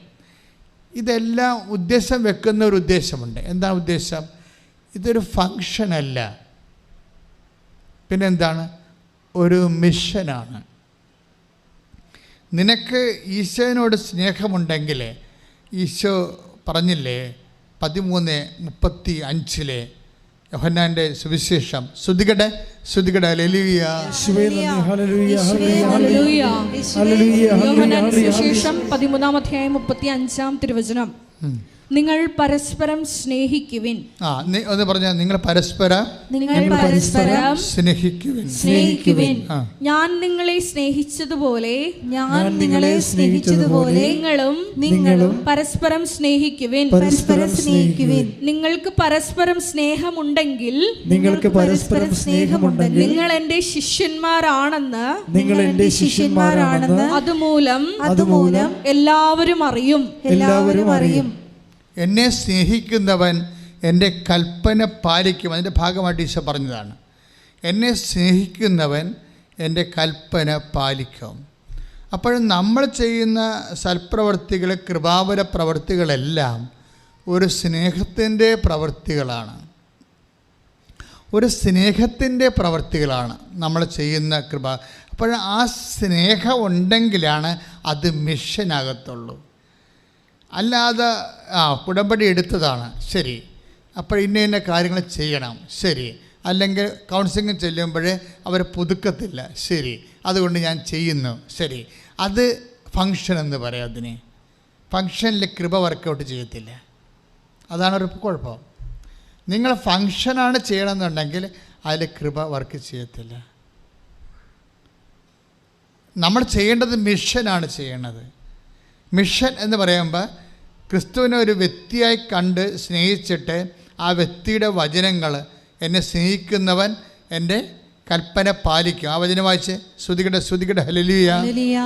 ഇതെല്ലാം ഉദ്ദേശം വെക്കുന്ന ഒരു ഉദ്ദേശമുണ്ട്. എന്താണ് ഉദ്ദേശം? ഇതൊരു ഫങ്ഷനല്ല, പിന്നെന്താണ്? ഒരു മിഷനാണ്. നിനക്ക് ഈശോയോട് സ്നേഹമുണ്ടെങ്കിൽ, ഈശോ പറഞ്ഞില്ലേ 13:35 യോഹന്നാന്റെ സുവിശേഷം, ശ്രുതികട്ടെ ഹല്ലേലൂയ. യോഹന്നാന്റെ സുവിശേഷം 13:35 നിങ്ങൾ പരസ്പരം സ്നേഹിക്കുവിൻ. ഒന്ന് പറഞ്ഞാൽ നിങ്ങൾ പരസ്പരം സ്നേഹിക്കുവിൻ. ഞാൻ നിങ്ങളെ സ്നേഹിച്ചതുപോലെ നിങ്ങളും പരസ്പരം സ്നേഹിക്കുവിൻ. നിങ്ങൾക്ക് പരസ്പരം സ്നേഹമുണ്ടെങ്കിൽ നിങ്ങൾ എന്റെ ശിഷ്യന്മാരാണെന്ന് അതുമൂലം എല്ലാവരും അറിയും. എന്നെ സ്നേഹിക്കുന്നവൻ എൻ്റെ കൽപ്പന പാലിക്കും. അതിൻ്റെ ഭാഗമായിട്ട് ഈശോ പറഞ്ഞതാണ്, എന്നെ സ്നേഹിക്കുന്നവൻ എൻ്റെ കൽപ്പന പാലിക്കും. അപ്പോൾ നമ്മൾ ചെയ്യുന്ന സൽപ്രവർത്തികൾ, കൃപാവര പ്രവർത്തികളെല്ലാം ഒരു സ്നേഹത്തിൻ്റെ പ്രവർത്തികളാണ്. നമ്മൾ ചെയ്യുന്ന കൃപ. അപ്പോൾ ആ സ്നേഹം ഉണ്ടെങ്കിലാണ് അത് മിഷനാകത്തുള്ളൂ. അല്ലാതെ ഉടമ്പടി എടുത്തതാണ് ശരി, അപ്പോൾ ഇന്ന കാര്യങ്ങൾ ചെയ്യണം ശരി, അല്ലെങ്കിൽ കൗൺസിലിംഗ് ചെല്ലുമ്പോൾ അവർ പുതുക്കത്തില്ല ശരി, അതുകൊണ്ട് ഞാൻ ചെയ്യുന്നു. ശരി, അത് ഫങ്ഷൻ എന്ന് പറയാം. അതിന് ഫങ്ഷനിൽ കൃപ വർക്കൗട്ട് ചെയ്യത്തില്ല. അതാണ് ഒരു കുഴപ്പം. നിങ്ങൾ ഫങ്ഷനാണ് ചെയ്യണമെന്നുണ്ടെങ്കിൽ അതിൽ കൃപ വർക്ക് ചെയ്യത്തില്ല. നമ്മൾ ചെയ്യേണ്ടത് മിഷനാണ് ചെയ്യേണ്ടത്. മിഷൻ എന്ന് പറയുമ്പോൾ ക്രിസ്തുവിനെ ഒരു വ്യക്തിയായി കണ്ട് സ്നേഹിച്ചിട്ട് ആ വ്യക്തിയുടെ വചനങ്ങൾ, എന്നെ സ്നേഹിക്കുന്നവൻ എൻ്റെ കൽപ്പന പാലിക്കും. ആ വചനം വായിച്ച് ശ്രുതികടെ ഹല്ലേലൂയ ഹല്ലേലൂയ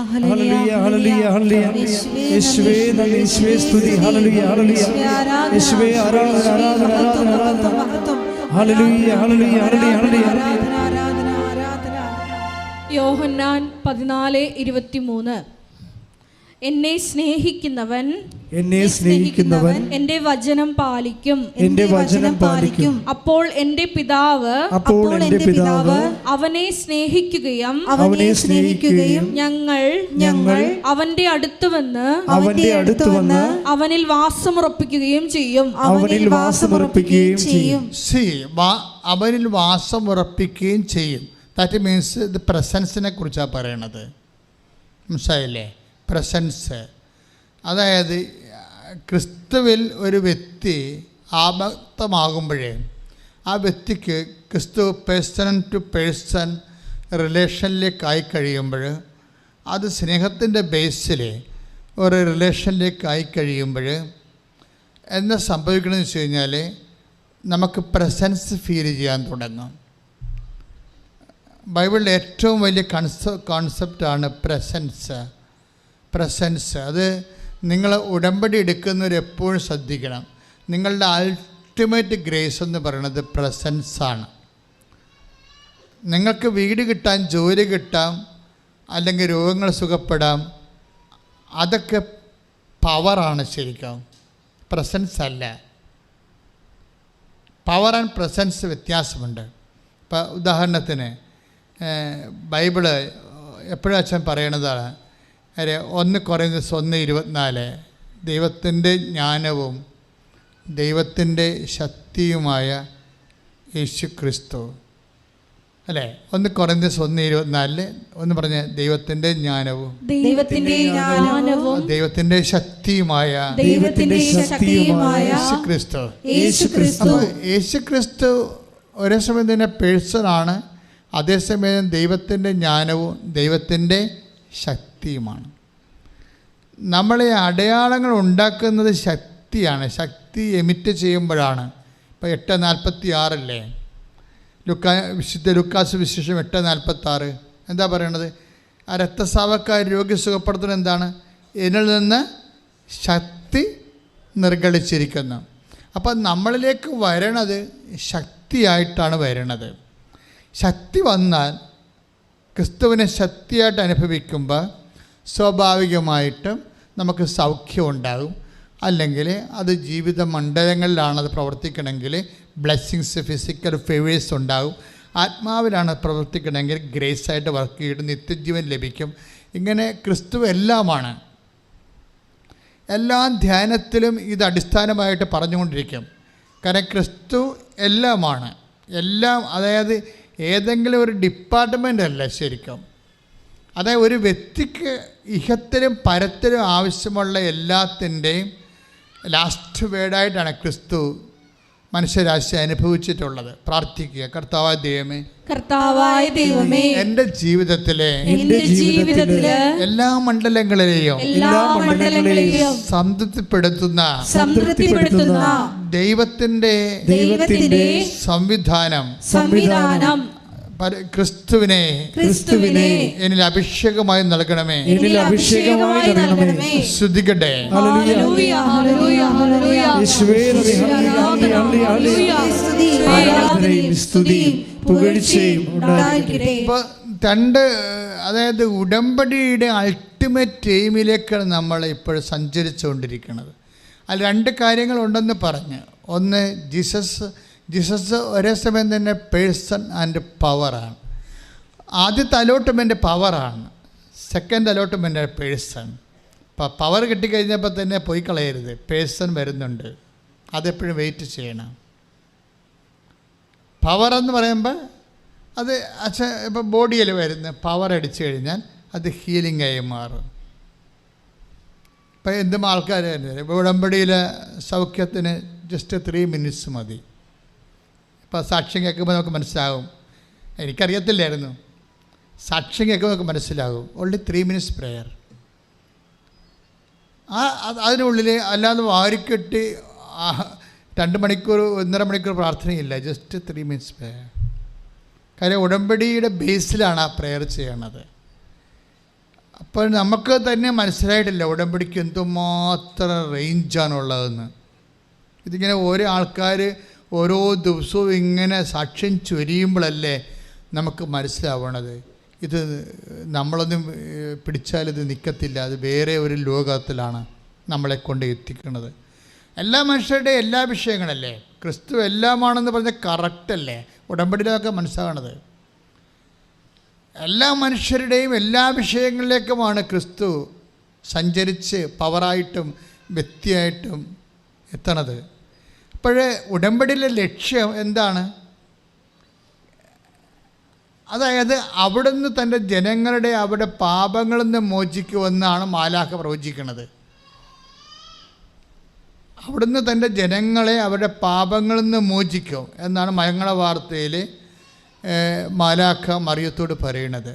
ഹല്ലേലൂയ ഹല്ലേലൂയ യേശുവേ നന്ദി, യേശുവേ സ്തുതി, ഹല്ലേലൂയ ഹല്ലേലൂയ യേശുവേ ആരാധന ആരാധന ആരാധന ഹല്ലേലൂയ ഹല്ലേലൂയ ഹല്ലേലൂയ. യോഹന്നാൻ 14:23 എന്നെ സ്നേഹിക്കുന്നവൻ എന്റെ വചനം പാലിക്കും. അപ്പോൾ എന്റെ പിതാവ് അവനെ സ്നേഹിക്കുകയും ഞങ്ങൾ അവന്റെ അടുത്ത് വന്ന് അവനിൽ വാസമുറപ്പിക്കുകയും ചെയ്യും. അവനിൽ വാസമുറപ്പിക്കുകയും ചെയ്യും. ദാറ്റ് മീൻസ് ഇത് പ്രസൻസിനെ കുറിച്ചാണ് പറയണത്. മനസ്സിലായില്ലേ? പ്രസൻസ്, അതായത് ക്രിസ്തുവിൽ ഒരു വ്യക്തി ആത്മാർത്ഥമാകുമ്പോഴേ ആ വ്യക്തിക്ക് ക്രിസ്തു പേഴ്സൺ ടു പേഴ്സൺ റിലേഷനിലേക്കായി കഴിയുമ്പോൾ, അത് സ്നേഹത്തിൻ്റെ ബേസിൽ ഒരു റിലേഷനിലേക്കായി കഴിയുമ്പോൾ എന്താ സംഭവിക്കണമെന്ന് വെച്ച് കഴിഞ്ഞാൽ നമുക്ക് പ്രസൻസ് ഫീൽ ചെയ്യാൻ തുടങ്ങും. ബൈബിളിലെ ഏറ്റവും വലിയ കോൺസെപ്റ്റാണ് പ്രസൻസ്. അത് നിങ്ങൾ ഉടമ്പടി എടുക്കുന്നവർ എപ്പോഴും ശ്രദ്ധിക്കണം. നിങ്ങളുടെ അൾട്ടിമേറ്റ് ഗ്രേസ് എന്ന് പറയുന്നത് പ്രസൻസാണ്. നിങ്ങൾക്ക് വീട് കിട്ടാൻ, ജോലി കിട്ടാം, അല്ലെങ്കിൽ രോഗങ്ങൾ സുഖപ്പെടാം, അതൊക്കെ പവറാണ് ശരിക്കും, പ്രസൻസ് അല്ല. പവർ ആൻഡ് പ്രസൻസ് വ്യത്യാസമുണ്ട്. ഇപ്പോൾ ഉദാഹരണത്തിന് ബൈബിള് എപ്പോഴും അച്ഛൻ പറയണതാണ് 1 Corinthians 1:24 ദൈവത്തിൻ്റെ ജ്ഞാനവും ദൈവത്തിൻ്റെ ശക്തിയുമായ യേശു ക്രിസ്തു, അല്ലേ? 1 Corinthians 1:24 ഒന്ന് പറഞ്ഞ ദൈവത്തിൻ്റെ ജ്ഞാനവും ദൈവത്തിൻ്റെ ശക്തിയുമായ യേശു ക്രിസ്തു ഒരേ സമയം തന്നെ പേഴ്സണാണ്, അതേസമയം ദൈവത്തിൻ്റെ ജ്ഞാനവും ദൈവത്തിൻ്റെ ശക്തിയുമാണ്. നമ്മളെ അടയാളങ്ങൾ ഉണ്ടാക്കുന്നത് ശക്തിയാണ്. ശക്തി എമിറ്റ് ചെയ്യുമ്പോഴാണ്. ഇപ്പോൾ 8:46 വിശുദ്ധ ലുക്കാസ് വിശേഷം 8:46 എന്താ പറയണത്? ആ രക്തസ്രാവക്കാർ രോഗി സുഖപ്പെടുത്തുന്നത് എന്താണ്? എന്നിൽ നിന്ന് ശക്തി നിർഗളിച്ചിരിക്കുന്നു. അപ്പം നമ്മളിലേക്ക് വരണത് ശക്തിയായിട്ടാണ് വരണത്. ശക്തി വന്നാൽ, ക്രിസ്തുവിനെ ശക്തിയായിട്ട് അനുഭവിക്കുമ്പോൾ സ്വാഭാവികമായിട്ടും നമുക്ക് സൗഖ്യം ഉണ്ടാകും. അല്ലെങ്കിൽ അത് ജീവിത മണ്ഡലങ്ങളിലാണത് പ്രവർത്തിക്കണമെങ്കിൽ ബ്ലെസ്സിങ്സ്, ഫിസിക്കൽ ഫേവേഴ്സ് ഉണ്ടാകും. ആത്മാവിലാണ് പ്രവർത്തിക്കണമെങ്കിൽ ഗ്രേസായിട്ട് വർക്ക് ചെയ്തിട്ട് നിത്യജീവൻ ലഭിക്കും. ഇങ്ങനെ ക്രിസ്തു എല്ലാമാണ്. എല്ലാ ധ്യാനത്തിലും ഇത് അടിസ്ഥാനമായിട്ട് പറഞ്ഞുകൊണ്ടിരിക്കും. കാരണം ക്രിസ്തു എല്ലാമാണ്. എല്ലാം, അതായത് ഏതെങ്കിലും ഒരു ഡിപ്പാർട്ട്മെൻ്റ് അല്ല ശരിക്കും. അതായത് ഒരു വ്യക്തിക്ക് ഇഹത്തിലും പരത്തിലും ആവശ്യമുള്ള എല്ലാത്തിൻ്റെയും ലാസ്റ്റ് വേർഡായിട്ടാണ് ക്രിസ്തു മനുഷ്യരാശി അനുഭവിച്ചിട്ടുള്ളത്. പ്രാർത്ഥിക്കുക, കർത്താവായ ദൈവമേ എൻ്റെ ജീവിതത്തിലെ എല്ലാ മണ്ഡലങ്ങളിലെയും സംതൃപ്തിപ്പെടുത്തുന്ന ദൈവത്തിൻ്റെ സംവിധാനം ക്രിസ്തുവിനെ എന്നിൽ അഭിഷേകമായി നൽകണമേ. ശ്രുതികട്ടെ. രണ്ട്, അതായത് ഉടമ്പടിയുടെ അൾട്ടിമേറ്റ് എയിമിലേക്കാണ് നമ്മൾ ഇപ്പോൾ സഞ്ചരിച്ചുകൊണ്ടിരിക്കുന്നത്. അതിൽ 2 കാര്യങ്ങളുണ്ടെന്ന് പറഞ്ഞ്, ഒന്ന് ജീസസ് ഒരേ സമയം തന്നെ പേഴ്സൺ ആൻഡ് പവറാണ്. ആദ്യത്തെ അലോട്ട്മെൻറ്റ് പവറാണ്, സെക്കൻഡ് അലോട്ട്മെൻറ്റ് പേഴ്സൺ. പവർ കിട്ടിക്കഴിഞ്ഞപ്പോൾ തന്നെ പോയി കളയരുത്, പേഴ്സൺ വരുന്നുണ്ട്, അതെപ്പോഴും വെയിറ്റ് ചെയ്യണം. പവർ എന്ന് പറയുമ്പോൾ അത് ഇപ്പോൾ ബോഡിയിൽ വരുന്ന പവർ അടിച്ചു കഴിഞ്ഞാൽ അത് ഹീലിംഗ് ആയി മാറും. ഇപ്പം എന്തും ആൾക്കാർ ഇപ്പോൾ ഉടമ്പടിയിലെ സൗഖ്യത്തിന് ജസ്റ്റ് 3 minutes മതി. ഇപ്പോൾ സാക്ഷ്യം കേൾക്കുമ്പോൾ നമുക്ക് മനസ്സിലാകും. എനിക്കറിയത്തില്ലായിരുന്നു. സാക്ഷ്യം കേൾക്കുമ്പോൾ നമുക്ക് മനസ്സിലാകും. Only 3 minutes prayer. അതിനുള്ളിൽ അല്ലാതെ വാരിക്കെട്ടി 2 മണിക്കൂർ 1.5 മണിക്കൂർ പ്രാർത്ഥനയില്ല. Just 3 minutes prayer. കാര്യം ഉടമ്പടിയുടെ ബേസിലാണ് ആ പ്രെയർ ചെയ്യണത്. അപ്പോൾ നമുക്ക് തന്നെ മനസ്സിലായിട്ടില്ല ഉടമ്പടിക്ക് എന്തുമാത്രം റേഞ്ചാണുള്ളതെന്ന്. ഇതിങ്ങനെ ഓരോ ആൾക്കാർ ഓരോ ദിവസവും ഇങ്ങനെ സാക്ഷ്യം ചൊരിയുമ്പോഴല്ലേ നമുക്ക് മനസ്സിലാവണത്. ഇത് നമ്മളൊന്നും പിടിച്ചാലിത് നിൽക്കത്തില്ല, അത് വേറെ ഒരു ലോകത്തിലാണ് നമ്മളെ കൊണ്ട് എത്തിക്കുന്നത്. എല്ലാ മനുഷ്യരുടെയും എല്ലാ വിഷയങ്ങളല്ലേ, ക്രിസ്തു എല്ലാമാണെന്ന് പറഞ്ഞാൽ കറക്റ്റല്ലേ ഉടമ്പടിയിലൊക്കെ മനസ്സിലാകണത്. എല്ലാ മനുഷ്യരുടെയും എല്ലാ വിഷയങ്ങളിലേക്കുമാണ് ക്രിസ്തു സഞ്ചരിച്ച് പവറായിട്ടും വ്യക്തിയായിട്ടും എത്തണത്. അപ്പോഴേ ഉടമ്പടിയിലെ ലക്ഷ്യം എന്താണ്? അതായത് അവിടുന്ന് തൻ്റെ ജനങ്ങളുടെ അവരുടെ പാപങ്ങളിൽ നിന്ന് മോചിക്കുമെന്നാണ് മാലാഖ പ്രവചിക്കുന്നത്. അവിടുന്ന് തൻ്റെ ജനങ്ങളെ അവരുടെ പാപങ്ങളിൽ നിന്ന് മോചിക്കും എന്നാണ് മംഗളവാർത്തയിൽ മാലാഖ മറിയത്തോട് പറയണത്.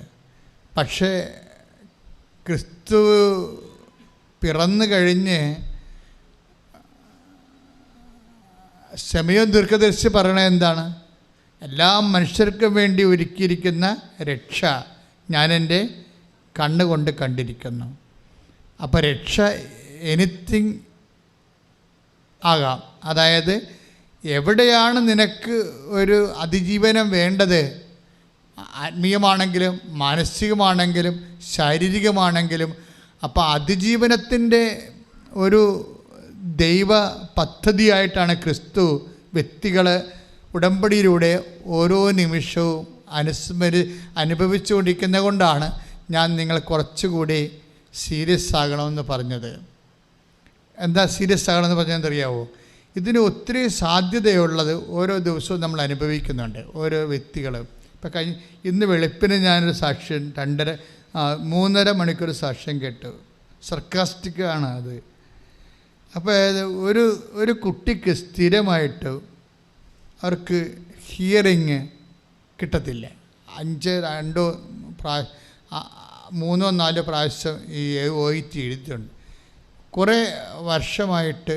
പക്ഷേ ക്രിസ്തു പിറന്നു കഴിഞ്ഞ് ശമയോൻ ദീർഘദർശി പറയണത് എന്താണ്? എല്ലാ മനുഷ്യർക്കും വേണ്ടി ഒരുക്കിയിരിക്കുന്ന രക്ഷ ഞാൻ എൻ്റെ കണ്ണുകൊണ്ട് കണ്ടിരിക്കുന്നു. അപ്പോൾ രക്ഷ എനിത്തിങ് ആകാം. അതായത് എവിടെയാണ് നിനക്ക് ഒരു അതിജീവനം വേണ്ടത്, ആത്മീയമാണെങ്കിലും മാനസികമാണെങ്കിലും ശാരീരികമാണെങ്കിലും, അപ്പോൾ അതിജീവനത്തിൻ്റെ ഒരു ദൈവ പദ്ധതിയായിട്ടാണ് ക്രിസ്തു വ്യക്തികൾ ഉടമ്പടിയിലൂടെ ഓരോ നിമിഷവും അനുഭവിച്ചുകൊണ്ടിരിക്കുന്നത് കൊണ്ടാണ് ഞാൻ നിങ്ങൾ കുറച്ചുകൂടി സീരിയസ് ആകണമെന്ന് പറഞ്ഞത്. എന്താ സീരിയസ് ആകണമെന്ന് പറഞ്ഞതെന്നറിയാവോ? ഇതിന് ഒത്തിരി സാധ്യതയുള്ളത് ഓരോ ദിവസവും നമ്മൾ അനുഭവിക്കുന്നുണ്ട് ഓരോ വ്യക്തികൾ. ഇപ്പം ഇന്ന് വെളുപ്പിന് ഞാനൊരു സാക്ഷ്യം 3.5 മണിക്കൂർ സാക്ഷ്യം കേട്ടു. സർക്കാസ്റ്റിക്കാണ് അത്. അപ്പോൾ ഒരു കുട്ടിക്ക് സ്ഥിരമായിട്ട് അവർക്ക് ഹിയറിങ് കിട്ടത്തില്ല. 3-4 പ്രാവശ്യം ഈ OIT എഴുതിയിട്ടുണ്ട്. കുറേ വർഷമായിട്ട്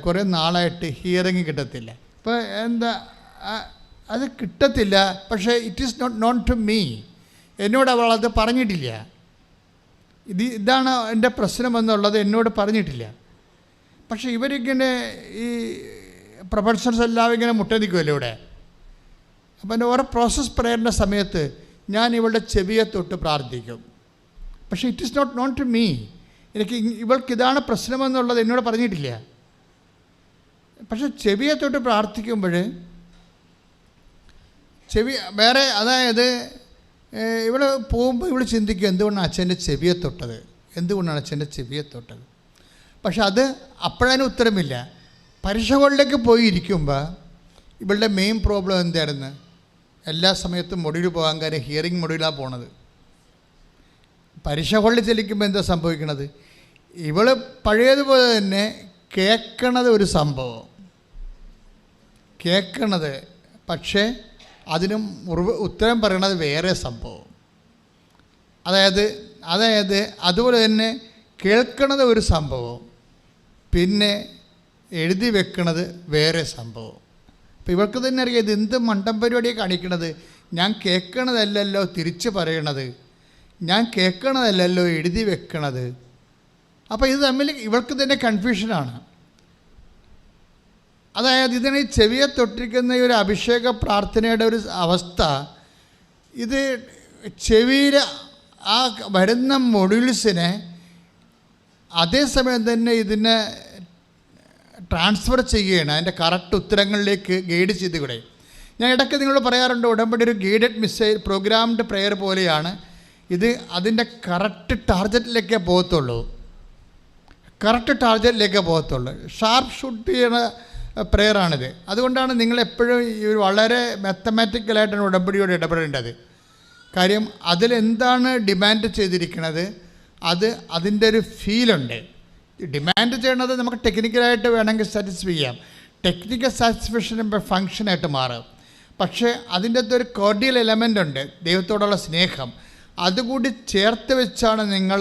കുറേ നാളായിട്ട് ഹിയറിങ് കിട്ടത്തില്ല. ഇപ്പോൾ എന്താ അത് കിട്ടത്തില്ല. പക്ഷേ it is not known to me. എന്നോട് അവൾ അത് പറഞ്ഞിട്ടില്ല. ഇതാണ് എൻ്റെ പ്രശ്നമെന്നുള്ളത് എന്നോട് പറഞ്ഞിട്ടില്ല. പക്ഷേ ഇവരിങ്ങനെ ഈ പ്രൊഫഷണൽസ് എല്ലാം ഇങ്ങനെ മുട്ടനിൽക്കുമല്ലോ ഇവിടെ. അപ്പം എൻ്റെ ഓരോ പ്രോസസ് പ്രയറിൻ്റെ സമയത്ത് ഞാൻ ഇവളുടെ ചെവിയെ തൊട്ട് പ്രാർത്ഥിക്കും. പക്ഷേ it is not known to me. ഇവൾക്കിതാണ് പ്രശ്നമെന്നുള്ളത് എന്നോട് പറഞ്ഞിട്ടില്ല. പക്ഷെ ചെവിയെ തൊട്ട് പ്രാർത്ഥിക്കുമ്പോൾ വേറെ, അതായത് ഇവൾ പോകുമ്പോൾ ഇവൾ ചിന്തിക്കും എന്തുകൊണ്ടാണ് അച്ഛൻ്റെ ചെവിയെ തൊട്ടത്, എന്തുകൊണ്ടാണ് അച്ഛൻ്റെ ചെവിയെ തൊട്ടത്. പക്ഷെ അത് അപ്പോഴതിന് ഉത്തരമില്ല. പരീക്ഷ ഹോളിലേക്ക് പോയി ഇരിക്കുമ്പോൾ ഇവളുടെ മെയിൻ പ്രോബ്ലം എന്തായിരുന്നു? എല്ലാ സമയത്തും മൊഡ്യൂൾ പോകാൻ കാര്യം ഹിയറിംഗ് മൊഡ്യൂളാണ് പോണത്. പരീക്ഷ ഹോളിൽ ചെല്ലിക്കുമ്പോൾ എന്താ സംഭവിക്കണത്? ഇവൾ പഴയതുപോലെ തന്നെ കേൾക്കണത് ഒരു സംഭവം, കേൾക്കണത്, പക്ഷേ അതിനും ഉത്തരം പറയണത് വേറെ സംഭവം. അതായത് അതുപോലെ തന്നെ കേൾക്കണത് ഒരു സംഭവം, പിന്നെ എഴുതി വെക്കണത് വേറെ സംഭവം. അപ്പോൾ ഇവർക്ക് തന്നെ അറിയാം ഇത് എന്ത് മണ്ടം പരിപാടിയാണ് കാണിക്കണത്. ഞാൻ കേൾക്കണതല്ലല്ലോ തിരിച്ച് പറയണത്, ഞാൻ കേൾക്കണതല്ലല്ലോ എഴുതി വെക്കണത്. അപ്പോൾ ഇത് തമ്മിൽ ഇവർക്ക് തന്നെ കൺഫ്യൂഷനാണ്. അതായത് ഇതിന് ഈ ചെവിയെ തൊട്ടിരിക്കുന്ന ഈ ഒരു അഭിഷേക പ്രാർത്ഥനയുടെ ഒരു അവസ്ഥ, ഇത് ചെവിയിൽ ആ വരുന്ന മൊഡ്യൂൾസിനെ അതേസമയം തന്നെ ഇതിനെ ട്രാൻസ്ഫർ ചെയ്യുകയാണ്, അതിൻ്റെ കറക്റ്റ് ഉത്തരങ്ങളിലേക്ക് ഗൈഡ് ചെയ്തുകൂടെ. ഞാൻ ഇടയ്ക്ക് നിങ്ങളോട് പറയാറുണ്ട്, ഉടമ്പടി ഒരു ഗൈഡഡ് മിസൈൽ പ്രോഗ്രാംഡ് പ്രെയർ പോലെയാണ്. ഇത് അതിൻ്റെ കറക്റ്റ് ടാർഗറ്റിലേക്കേ പോകത്തുള്ളൂ, ഷാർപ്പ് ഷൂട്ട് ചെയ്യണ പ്രെയറാണിത്. അതുകൊണ്ടാണ് നിങ്ങളെപ്പോഴും ഈ ഒരു വളരെ മാത്തമാറ്റിക്കലായിട്ടാണ് ഉടമ്പടിയോട് ഇടപെടേണ്ടത്. കാര്യം അതിലെന്താണ് ഡിമാൻഡ് ചെയ്തിരിക്കുന്നത്, അതിൻ്റെ ഒരു ഫീലുണ്ട്. ഡിമാൻഡ് ചെയ്യണത് നമുക്ക് ടെക്നിക്കലായിട്ട് വേണമെങ്കിൽ സാറ്റിസ്ഫൈ ചെയ്യാം, ടെക്നിക്കൽ സാറ്റിസ്ഫാക്ഷൻ ഫങ്ഷനായിട്ട് മാറും. പക്ഷേ അതിൻ്റെ അകത്തൊരു കോർഡിയൽ എലമെൻ്റ് ഉണ്ട്, ദൈവത്തോടുള്ള സ്നേഹം. അതുകൂടി ചേർത്ത് വെച്ചാണ് നിങ്ങൾ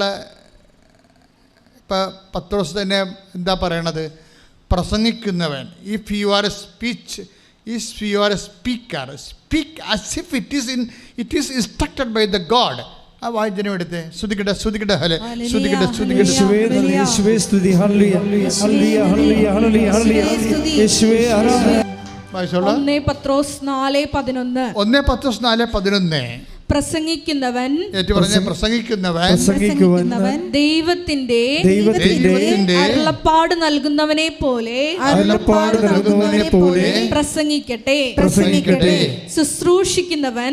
ഇപ്പോൾ പത്രോസ് തന്നെ എന്താ പറയണത്, പ്രസംഗിക്കുന്നവൻ. If you are a speaker, speak as if it is instructed by the God. ആ വായിച്ചനെ എടുത്ത് ശ്രുതിക്കട്ടെ ശ്രുതിക്കട്ടെ ഹല്ലേലൂയ ശ്രുതിക്കട്ടെ ശ്രുതിക്കട്ടെ യേശുവേ സ്തുതി ഹല്ലേലൂയ ഹല്ലേലൂയ ഹല്ലേലൂയ ഹല്ലേലൂയ യേശുവേ ആരാധന. 1 പത്രോസ് 4:11 1 പത്രോസ് 4:11 പ്രസംഗിക്കുന്നവൻ ദൈവത്തിന്റെ അരുളപ്പാട് നൽകുന്നവനെ പോലെ പ്രസംഗിക്കട്ടെ. ശുശ്രൂഷിക്കുന്നവൻ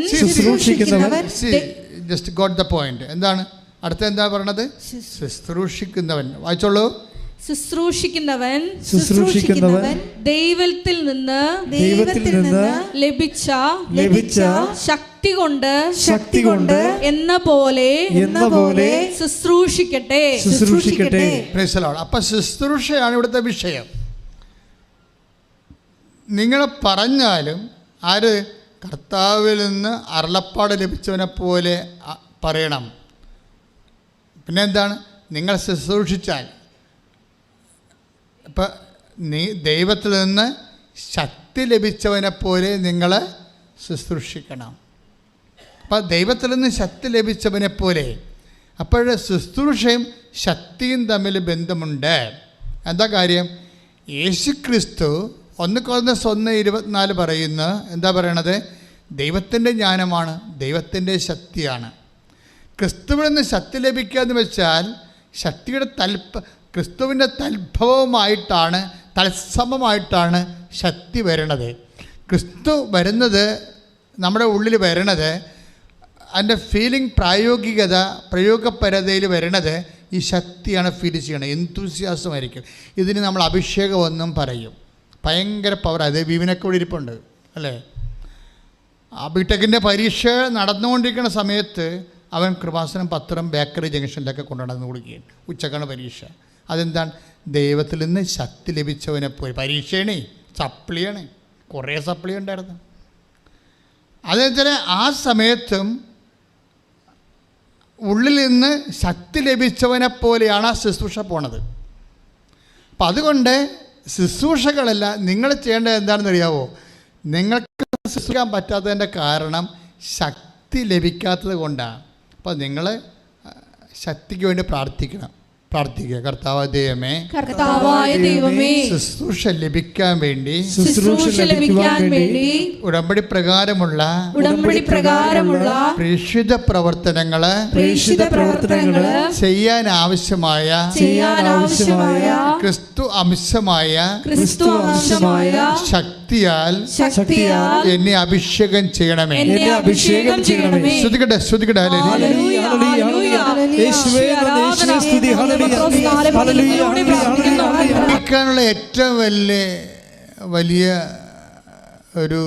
ജസ്റ്റ് ഗോട്ട് ദ പോയിന്റ്. എന്താണ് അടുത്ത എന്താ പറയണത്? ശുശ്രൂഷിക്കുന്നവൻ. വായിച്ചോളൂ. ശുശ്രൂഷിക്കുന്നവൻ ദൈവത്തിൽ നിന്ന് ലഭിച്ച ശക്തി കൊണ്ട് എന്ന പോലെ ശുശ്രൂഷിക്കട്ടെ. അപ്പൊ ശുശ്രൂഷയാണ് ഇവിടുത്തെ വിഷയം. നിങ്ങൾ പറഞ്ഞാലും ആര് കർത്താവിൽ നിന്ന് അരുളപ്പാട് ലഭിച്ചവനെ പോലെ പറയണം. പിന്നെ എന്താണ്? നിങ്ങൾ ശുശ്രൂഷിച്ചാൽ, ഇപ്പം ദൈവത്തിൽ നിന്ന് ശക്തി ലഭിച്ചവനെ പോലെ നിങ്ങൾ ശുശ്രൂഷിക്കണം. അപ്പം ദൈവത്തിൽ നിന്ന് ശക്തി ലഭിച്ചവനെ പോലെ. അപ്പോൾ ശുശ്രൂഷയും ശക്തിയും തമ്മിൽ ബന്ധമുണ്ട്. എന്താ കാര്യം? യേശുക്രിസ്തു 1 Corinthians 1:24 പറയുന്നു. എന്താ പറയണത്? ദൈവത്തിൻ്റെ ജ്ഞാനമാണ്, ദൈവത്തിൻ്റെ ശക്തിയാണ്. ക്രിസ്തുവിൽ നിന്ന് ശക്തി ലഭിക്കുക എന്ന് വെച്ചാൽ ശക്തിയുടെ ക്രിസ്തുവിൻ്റെ തൽഭവമായിട്ടാണ്, തത്സമമായിട്ടാണ് ശക്തി വരണത്. ക്രിസ്തു വരുന്നത്, നമ്മുടെ ഉള്ളിൽ വരണത്, അതിൻ്റെ ഫീലിംഗ് പ്രയോഗപരതയിൽ വരണത് ഈ ശക്തിയാണ് ഫീൽ ചെയ്യണത്. എന്തൂസിയാസമായിരിക്കും. ഇതിന് നമ്മൾ അഭിഷേകമെന്നും പറയും. ഭയങ്കര പവർ. അത് ബീവിനൊക്കെ ഇവിടെ ഇരിപ്പുണ്ട് അല്ലേ? ആ ബിടെക്കിൻ്റെ പരീക്ഷ നടന്നുകൊണ്ടിരിക്കുന്ന സമയത്ത് അവൻ കൃപാസനം പത്രം ബേക്കറി ജംഗ്ഷനിലൊക്കെ കൊണ്ടുനടന്ന് കൊടുക്കുകയാണ്. ഉച്ചക്കാണ് പരീക്ഷ. അതെന്താണ്? ദൈവത്തിൽ നിന്ന് ശക്തി ലഭിച്ചവനെ പോയി. പരീക്ഷയാണ്, സപ്ലിയാണ്, കുറേ സപ്ലി ഉണ്ടായിരുന്നു. അതെന്ന് വെച്ചാൽ ആ സമയത്തും ഉള്ളിൽ നിന്ന് ശക്തി ലഭിച്ചവനെ പോലെയാണ് ആ ശുശ്രൂഷ പോണത്. അപ്പം അതുകൊണ്ട് ശുശ്രൂഷകളല്ല, നിങ്ങൾ ചെയ്യേണ്ടത് എന്താണെന്ന് അറിയാവോ? നിങ്ങൾക്ക് ശുശ്രൂഷിക്കാൻ പറ്റാത്തതിൻ്റെ കാരണം ശക്തി ലഭിക്കാത്തത് കൊണ്ടാണ്. അപ്പോൾ നിങ്ങൾ ശക്തിക്ക് വേണ്ടി പ്രാർത്ഥിക്കുക. കർത്താവായ ദൈവമേ, ശുശ്രൂഷ ലഭിക്കാൻ വേണ്ടി ഉടമ്പടി പ്രകാരമുള്ള പ്രേക്ഷിത പ്രവർത്തനങ്ങള് ചെയ്യാൻ ആവശ്യമായ ക്രിസ്തു അംശമായ ശക്തിയാൽ എന്നെ അഭിഷേകം ചെയ്യണമേ. ശ്രുതിക്കട്ടെ ാനുള്ള ഏറ്റവും വലിയ ഒരു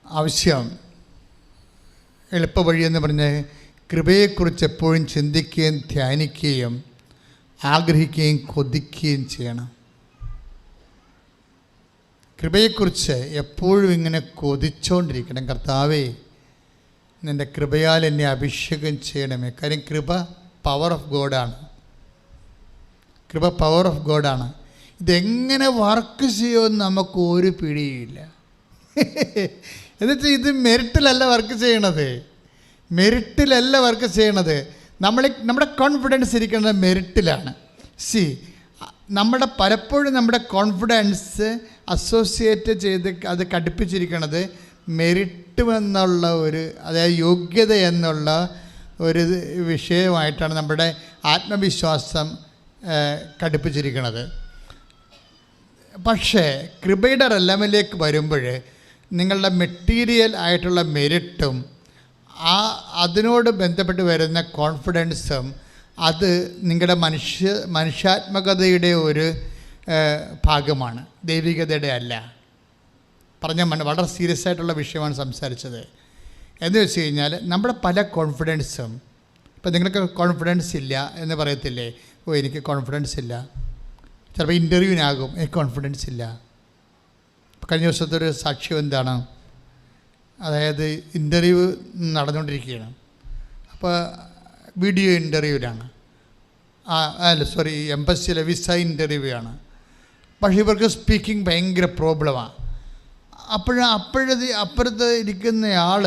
ആവശ്യം, എളുപ്പ വഴിയെന്ന് പറഞ്ഞ് കൃപയെക്കുറിച്ച് എപ്പോഴും ചിന്തിക്കുകയും ധ്യാനിക്കുകയും ആഗ്രഹിക്കുകയും കൊതിക്കുകയും ചെയ്യണം. കൃപയെക്കുറിച്ച് എപ്പോഴും ഇങ്ങനെ കൊതിച്ചുകൊണ്ടിരിക്കണം. കർത്താവേ, നിൻ്റെ കൃപയാൽ എന്നെ അഭിഷേകം ചെയ്യണമേ. കാര്യം കൃപ പവർ ഓഫ് ഗോഡാണ്. ഇതെങ്ങനെ വർക്ക് ചെയ്യുമെന്ന് നമുക്ക് ഒരു പിടിയില്ല. എന്നുവെച്ചാൽ ഇത് മെറിറ്റിലല്ല വർക്ക് ചെയ്യണത്. നമ്മുടെ കോൺഫിഡൻസ് ഇരിക്കുന്നത് മെറിറ്റിലാണ്. പലപ്പോഴും നമ്മുടെ കോൺഫിഡൻസ് അസോസിയേറ്റ് ചെയ്ത് അത് ഘടിപ്പിച്ചിരിക്കുന്നത് മെറിറ്റ് എന്നുള്ള അതായത് യോഗ്യത എന്നുള്ള ഒരു വിഷയമായിട്ടാണ് നമ്മുടെ ആത്മവിശ്വാസം ഘടിപ്പിച്ചിരിക്കുന്നത്. പക്ഷേ കൃപയുടെ റെലമിലേക്ക് വരുമ്പോൾ നിങ്ങളുടെ മെറ്റീരിയൽ ആയിട്ടുള്ള മെറിറ്റും അതിനോട് ബന്ധപ്പെട്ട് വരുന്ന കോൺഫിഡൻസും അത് നിങ്ങളുടെ മനുഷ്യാത്മകതയുടെ ഒരു ഭാഗമാണ്, ദൈവികതയുടെ അല്ല. വളരെ സീരിയസ് ആയിട്ടുള്ള വിഷയമാണ് സംസാരിച്ചത്. എന്ന് വെച്ച് കഴിഞ്ഞാൽ നമ്മുടെ പല കോൺഫിഡൻസും, ഇപ്പം നിങ്ങൾക്ക് കോൺഫിഡൻസ് ഇല്ല എന്ന് പറയത്തില്ലേ, ഓ എനിക്ക് കോൺഫിഡൻസ് ഇല്ല. ചിലപ്പോൾ ഇൻ്റർവ്യൂവിനാകും എനിക്ക് കോൺഫിഡൻസ് ഇല്ല. കഴിഞ്ഞ ദിവസത്തെ ഒരു സാക്ഷ്യം എന്താണ്, അതായത് ഇൻ്റർവ്യൂ നടന്നുകൊണ്ടിരിക്കുകയാണ്. അപ്പോൾ വീഡിയോ ഇൻ്റർവ്യൂവിലാണ്, എംബസിയിലെ വിസ ഇൻ്റർവ്യൂ ആണ്. പക്ഷേ ഇവർക്ക് സ്പീക്കിംഗ് ഭയങ്കര പ്രോബ്ലമാണ്. അപ്പുറത്ത് ഇരിക്കുന്നയാൾ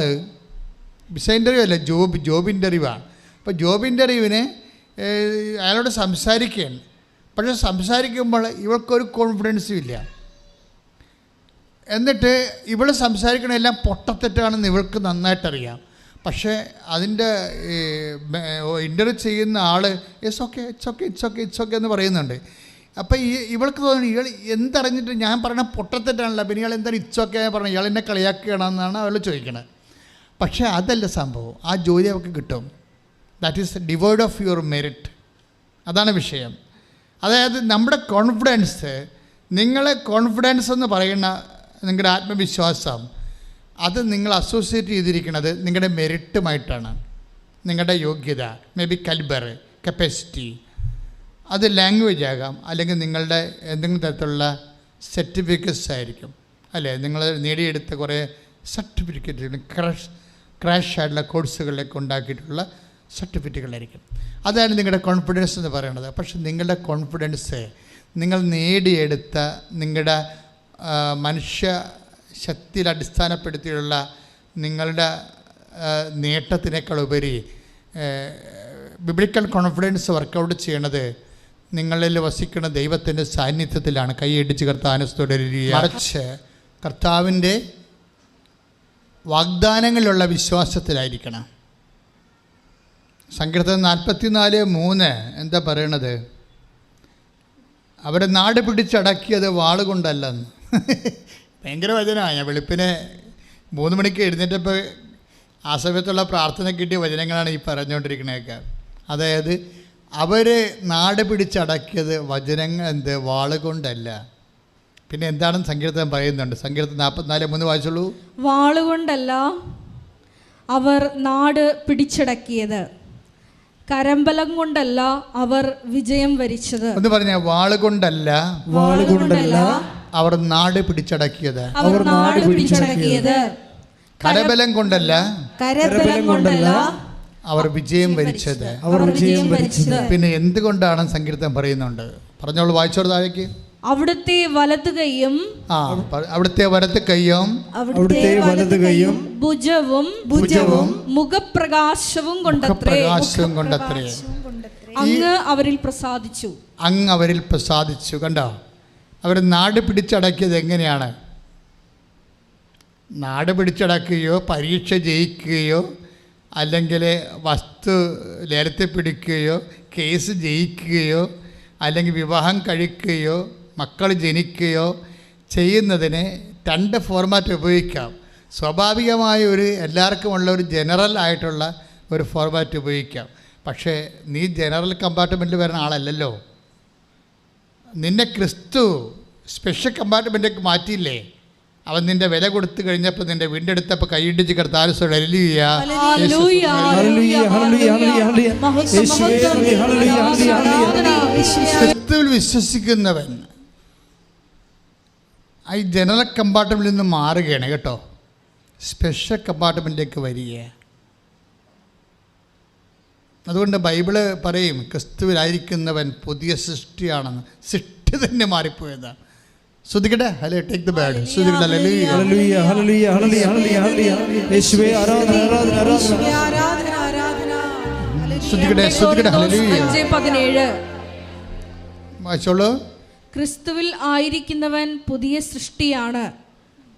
വിസ ഇൻ്റർവ്യൂ അല്ല, ജോബ് ഇൻ്റർവ്യൂ ആണ്. അപ്പോൾ ജോബ് ഇൻ്റർവ്യൂവിന് അയാളോട് സംസാരിക്കുകയാണ്. പക്ഷേ സംസാരിക്കുമ്പോൾ ഇവൾക്കൊരു കോൺഫിഡൻസും ഇല്ല. എന്നിട്ട് ഇവൾ സംസാരിക്കണമെല്ലാം പൊട്ടത്തെറ്റാണെന്ന് ഇവൾക്ക് നന്നായിട്ടറിയാം. പക്ഷേ അതിൻ്റെ ഇൻ്റർവ്യൂ ചെയ്യുന്ന ആൾ ഇറ്റ്സ് ഓക്കെ എന്ന് പറയുന്നുണ്ട്. അപ്പോൾ ഇവൾക്ക് തോന്നുന്നു ഇയാൾ എന്തറിഞ്ഞിട്ട് ഞാൻ പറയണ പൊട്ടത്തെറ്റാണല്ലോ, പിന്നെ ഇയാൾ എന്താണ് ഇറ്റ്സ് ഓക്കെ പറഞ്ഞത്, ഇയാൾ എന്നെ കളിയാക്കുകയാണെന്നാണ് അവൾ ചോദിക്കണത്. പക്ഷേ അതല്ല സംഭവം, ആ ജോലി അവൾക്ക് കിട്ടും. That is devoid of your merit. അതാണ് വിഷയം. അതായത് നമ്മുടെ കോൺഫിഡൻസ്, നിങ്ങളെ കോൺഫിഡൻസ് എന്ന് പറയുന്ന നിങ്ങളുടെ ആത്മവിശ്വാസം, അത് നിങ്ങൾ അസോസിയേറ്റ് ചെയ്തിരിക്കുന്നത് നിങ്ങളുടെ മെറിറ്റുമായിട്ടാണ്. നിങ്ങളുടെ യോഗ്യത, മേ ബി കലിബർ, കപ്പാസിറ്റി, അത് ലാംഗ്വേജ് ആകാം, അല്ലെങ്കിൽ നിങ്ങളുടെ എന്തെങ്കിലും തരത്തിലുള്ള സർട്ടിഫിക്കറ്റ്സ് ആയിരിക്കും, അല്ലേ? നിങ്ങൾ നേടിയെടുത്ത കുറേ സർട്ടിഫിക്കറ്റുകൾ, ക്രാഷ് ആയിട്ടുള്ള കോഴ്സുകളിലൊക്കെ ഉണ്ടാക്കിയിട്ടുള്ള സർട്ടിഫിക്കറ്റുകളായിരിക്കും. അതാണ് നിങ്ങളുടെ കോൺഫിഡൻസ് എന്ന് പറയുന്നത്. പക്ഷെ നിങ്ങളുടെ കോൺഫിഡൻസ് നിങ്ങൾ നേടിയെടുത്ത നിങ്ങളുടെ മനുഷ്യ ശക്തിയിൽ അടിസ്ഥാനപ്പെടുത്തിയുള്ള നിങ്ങളുടെ നേട്ടത്തിനേക്കാൾ ഉപരി ബിബ്ലിക്കൽ കോൺഫിഡൻസ് വർക്കൗട്ട് ചെയ്യണത് നിങ്ങളിൽ വസിക്കുന്ന ദൈവത്തിൻ്റെ സാന്നിധ്യത്തിലാണ്. കൈയടിച്ച് കർത്താവിനെ മറിച്ച് കർത്താവിൻ്റെ വാഗ്ദാനങ്ങളിലുള്ള വിശ്വാസത്തിലായിരിക്കണം. സങ്കീർത്തനം 44:3 എന്താ പറയണത്? അവരെ നാട് പിടിച്ചടക്കിയത് വാളുകൊണ്ടല്ലെന്ന്. ഭയങ്കര വചനമാണ്. ഞാൻ വെളുപ്പിനെ 3 മണിക്ക് എഴുന്നേറ്റപ്പോൾ ആ സമയത്തുള്ള പ്രാർത്ഥന കിട്ടിയ വചനങ്ങളാണ് ഈ പറഞ്ഞുകൊണ്ടിരിക്കണതൊക്കെ. അതായത് അവർ നാട് പിടിച്ചടക്കിയത് വാളുകൊണ്ടല്ല. പിന്നെ എന്താണെന്ന് സങ്കീർത്തനം പറയുന്നുണ്ട്. സങ്കീർത്തനം 44:3 വായിച്ചോളൂ. വാളുകൊണ്ടല്ല അവർ നാട് പിടിച്ചടക്കിയത്, കരമ്പലം കൊണ്ടല്ല അവർ വിജയം വരിച്ചത്. എന്ന് പറഞ്ഞ വാളുകൊണ്ടല്ല അവർ നാട് പിടിച്ചടക്കിയത്, കരബലം കൊണ്ടല്ല അവർ വിജയം വരിച്ചത്. പിന്നെ എന്തുകൊണ്ടാണ് സങ്കീർത്തനം പറയുന്നുണ്ട്? പറഞ്ഞോളൂ, വായിച്ചോളൂ താഴേക്ക്. അവിടുത്തെ വലത് കൈയും ഭുജവും മുഖപ്രകാശവും കൊണ്ടത്രേ അങ്ങ് അവരിൽ പ്രസാദിച്ചു. കണ്ടോ, അവർ നാട് പിടിച്ചടക്കിയത് എങ്ങനെയാണ്? നാട് പിടിച്ചടക്കുകയോ പരീക്ഷ ജയിക്കുകയോ അല്ലെങ്കിൽ വസ്തു ലേലത്തിൽ പിടിക്കുകയോ കേസ് ജയിക്കുകയോ അല്ലെങ്കിൽ വിവാഹം കഴിക്കുകയോ മക്കൾ ജനിക്കുകയോ ചെയ്യുന്നതിന് 2 ഫോർമാറ്റ് ഉപയോഗിക്കാം. സ്വാഭാവികമായ എല്ലാവർക്കും ഉള്ള ഒരു ജനറൽ ആയിട്ടുള്ള ഒരു ഫോർമാറ്റ് ഉപയോഗിക്കാം. പക്ഷേ നീ ജനറൽ കമ്പാർട്ട്മെൻറ്റിൽ വരുന്ന ആളല്ലല്ലോ. നിന്നെ ക്രിസ്തു സ്പെഷ്യൽ കമ്പാർട്ട്മെൻറ്റിലേക്ക് മാറ്റിയില്ലേ? അവൻ നിന്റെ വില കൊടുത്തു കഴിഞ്ഞപ്പോൾ നിന്റെ വീണ്ടെടുത്തപ്പോൾ കൈയിടിച്ച് കർത്താവ് ക്രിസ്തുവിൽ വിശ്വസിക്കുന്നവൻ ഈ ജനറൽ കമ്പാർട്ട്മെൻറ്റിൽ നിന്ന് മാറുകയാണ് കേട്ടോ, സ്പെഷ്യൽ കമ്പാർട്ട്മെൻറ്റിലേക്ക് വരിക. അതുകൊണ്ട് ബൈബിള് പറയും ക്രിസ്തുവിലായിരിക്കുന്നവൻ പുതിയ സൃഷ്ടിയാണെന്ന്. സൃഷ്ടി തന്നെ മാറിപ്പോയതാണ്. ശ്രദ്ധിക്കട്ടെ, ഹലോ ടേക്ക് ദ ബാഡ്. ശ്രദ്ധിക്കട്ടെ, ഹല്ലേലൂയ ഹല്ലേലൂയ ഹല്ലേലൂയ ഹല്ലേലൂയ ഹല്ലേലൂയ യേശുവേ ആരാധന ആരാധന ആരാധന. ശ്രദ്ധിക്കട്ടെ ഹല്ലേലൂയ. 5:17 വായിച്ചോളൂ. ക്രിസ്തുവിൽ ആയിരിക്കുന്നവൻ പുതിയ സൃഷ്ടിയാണ്,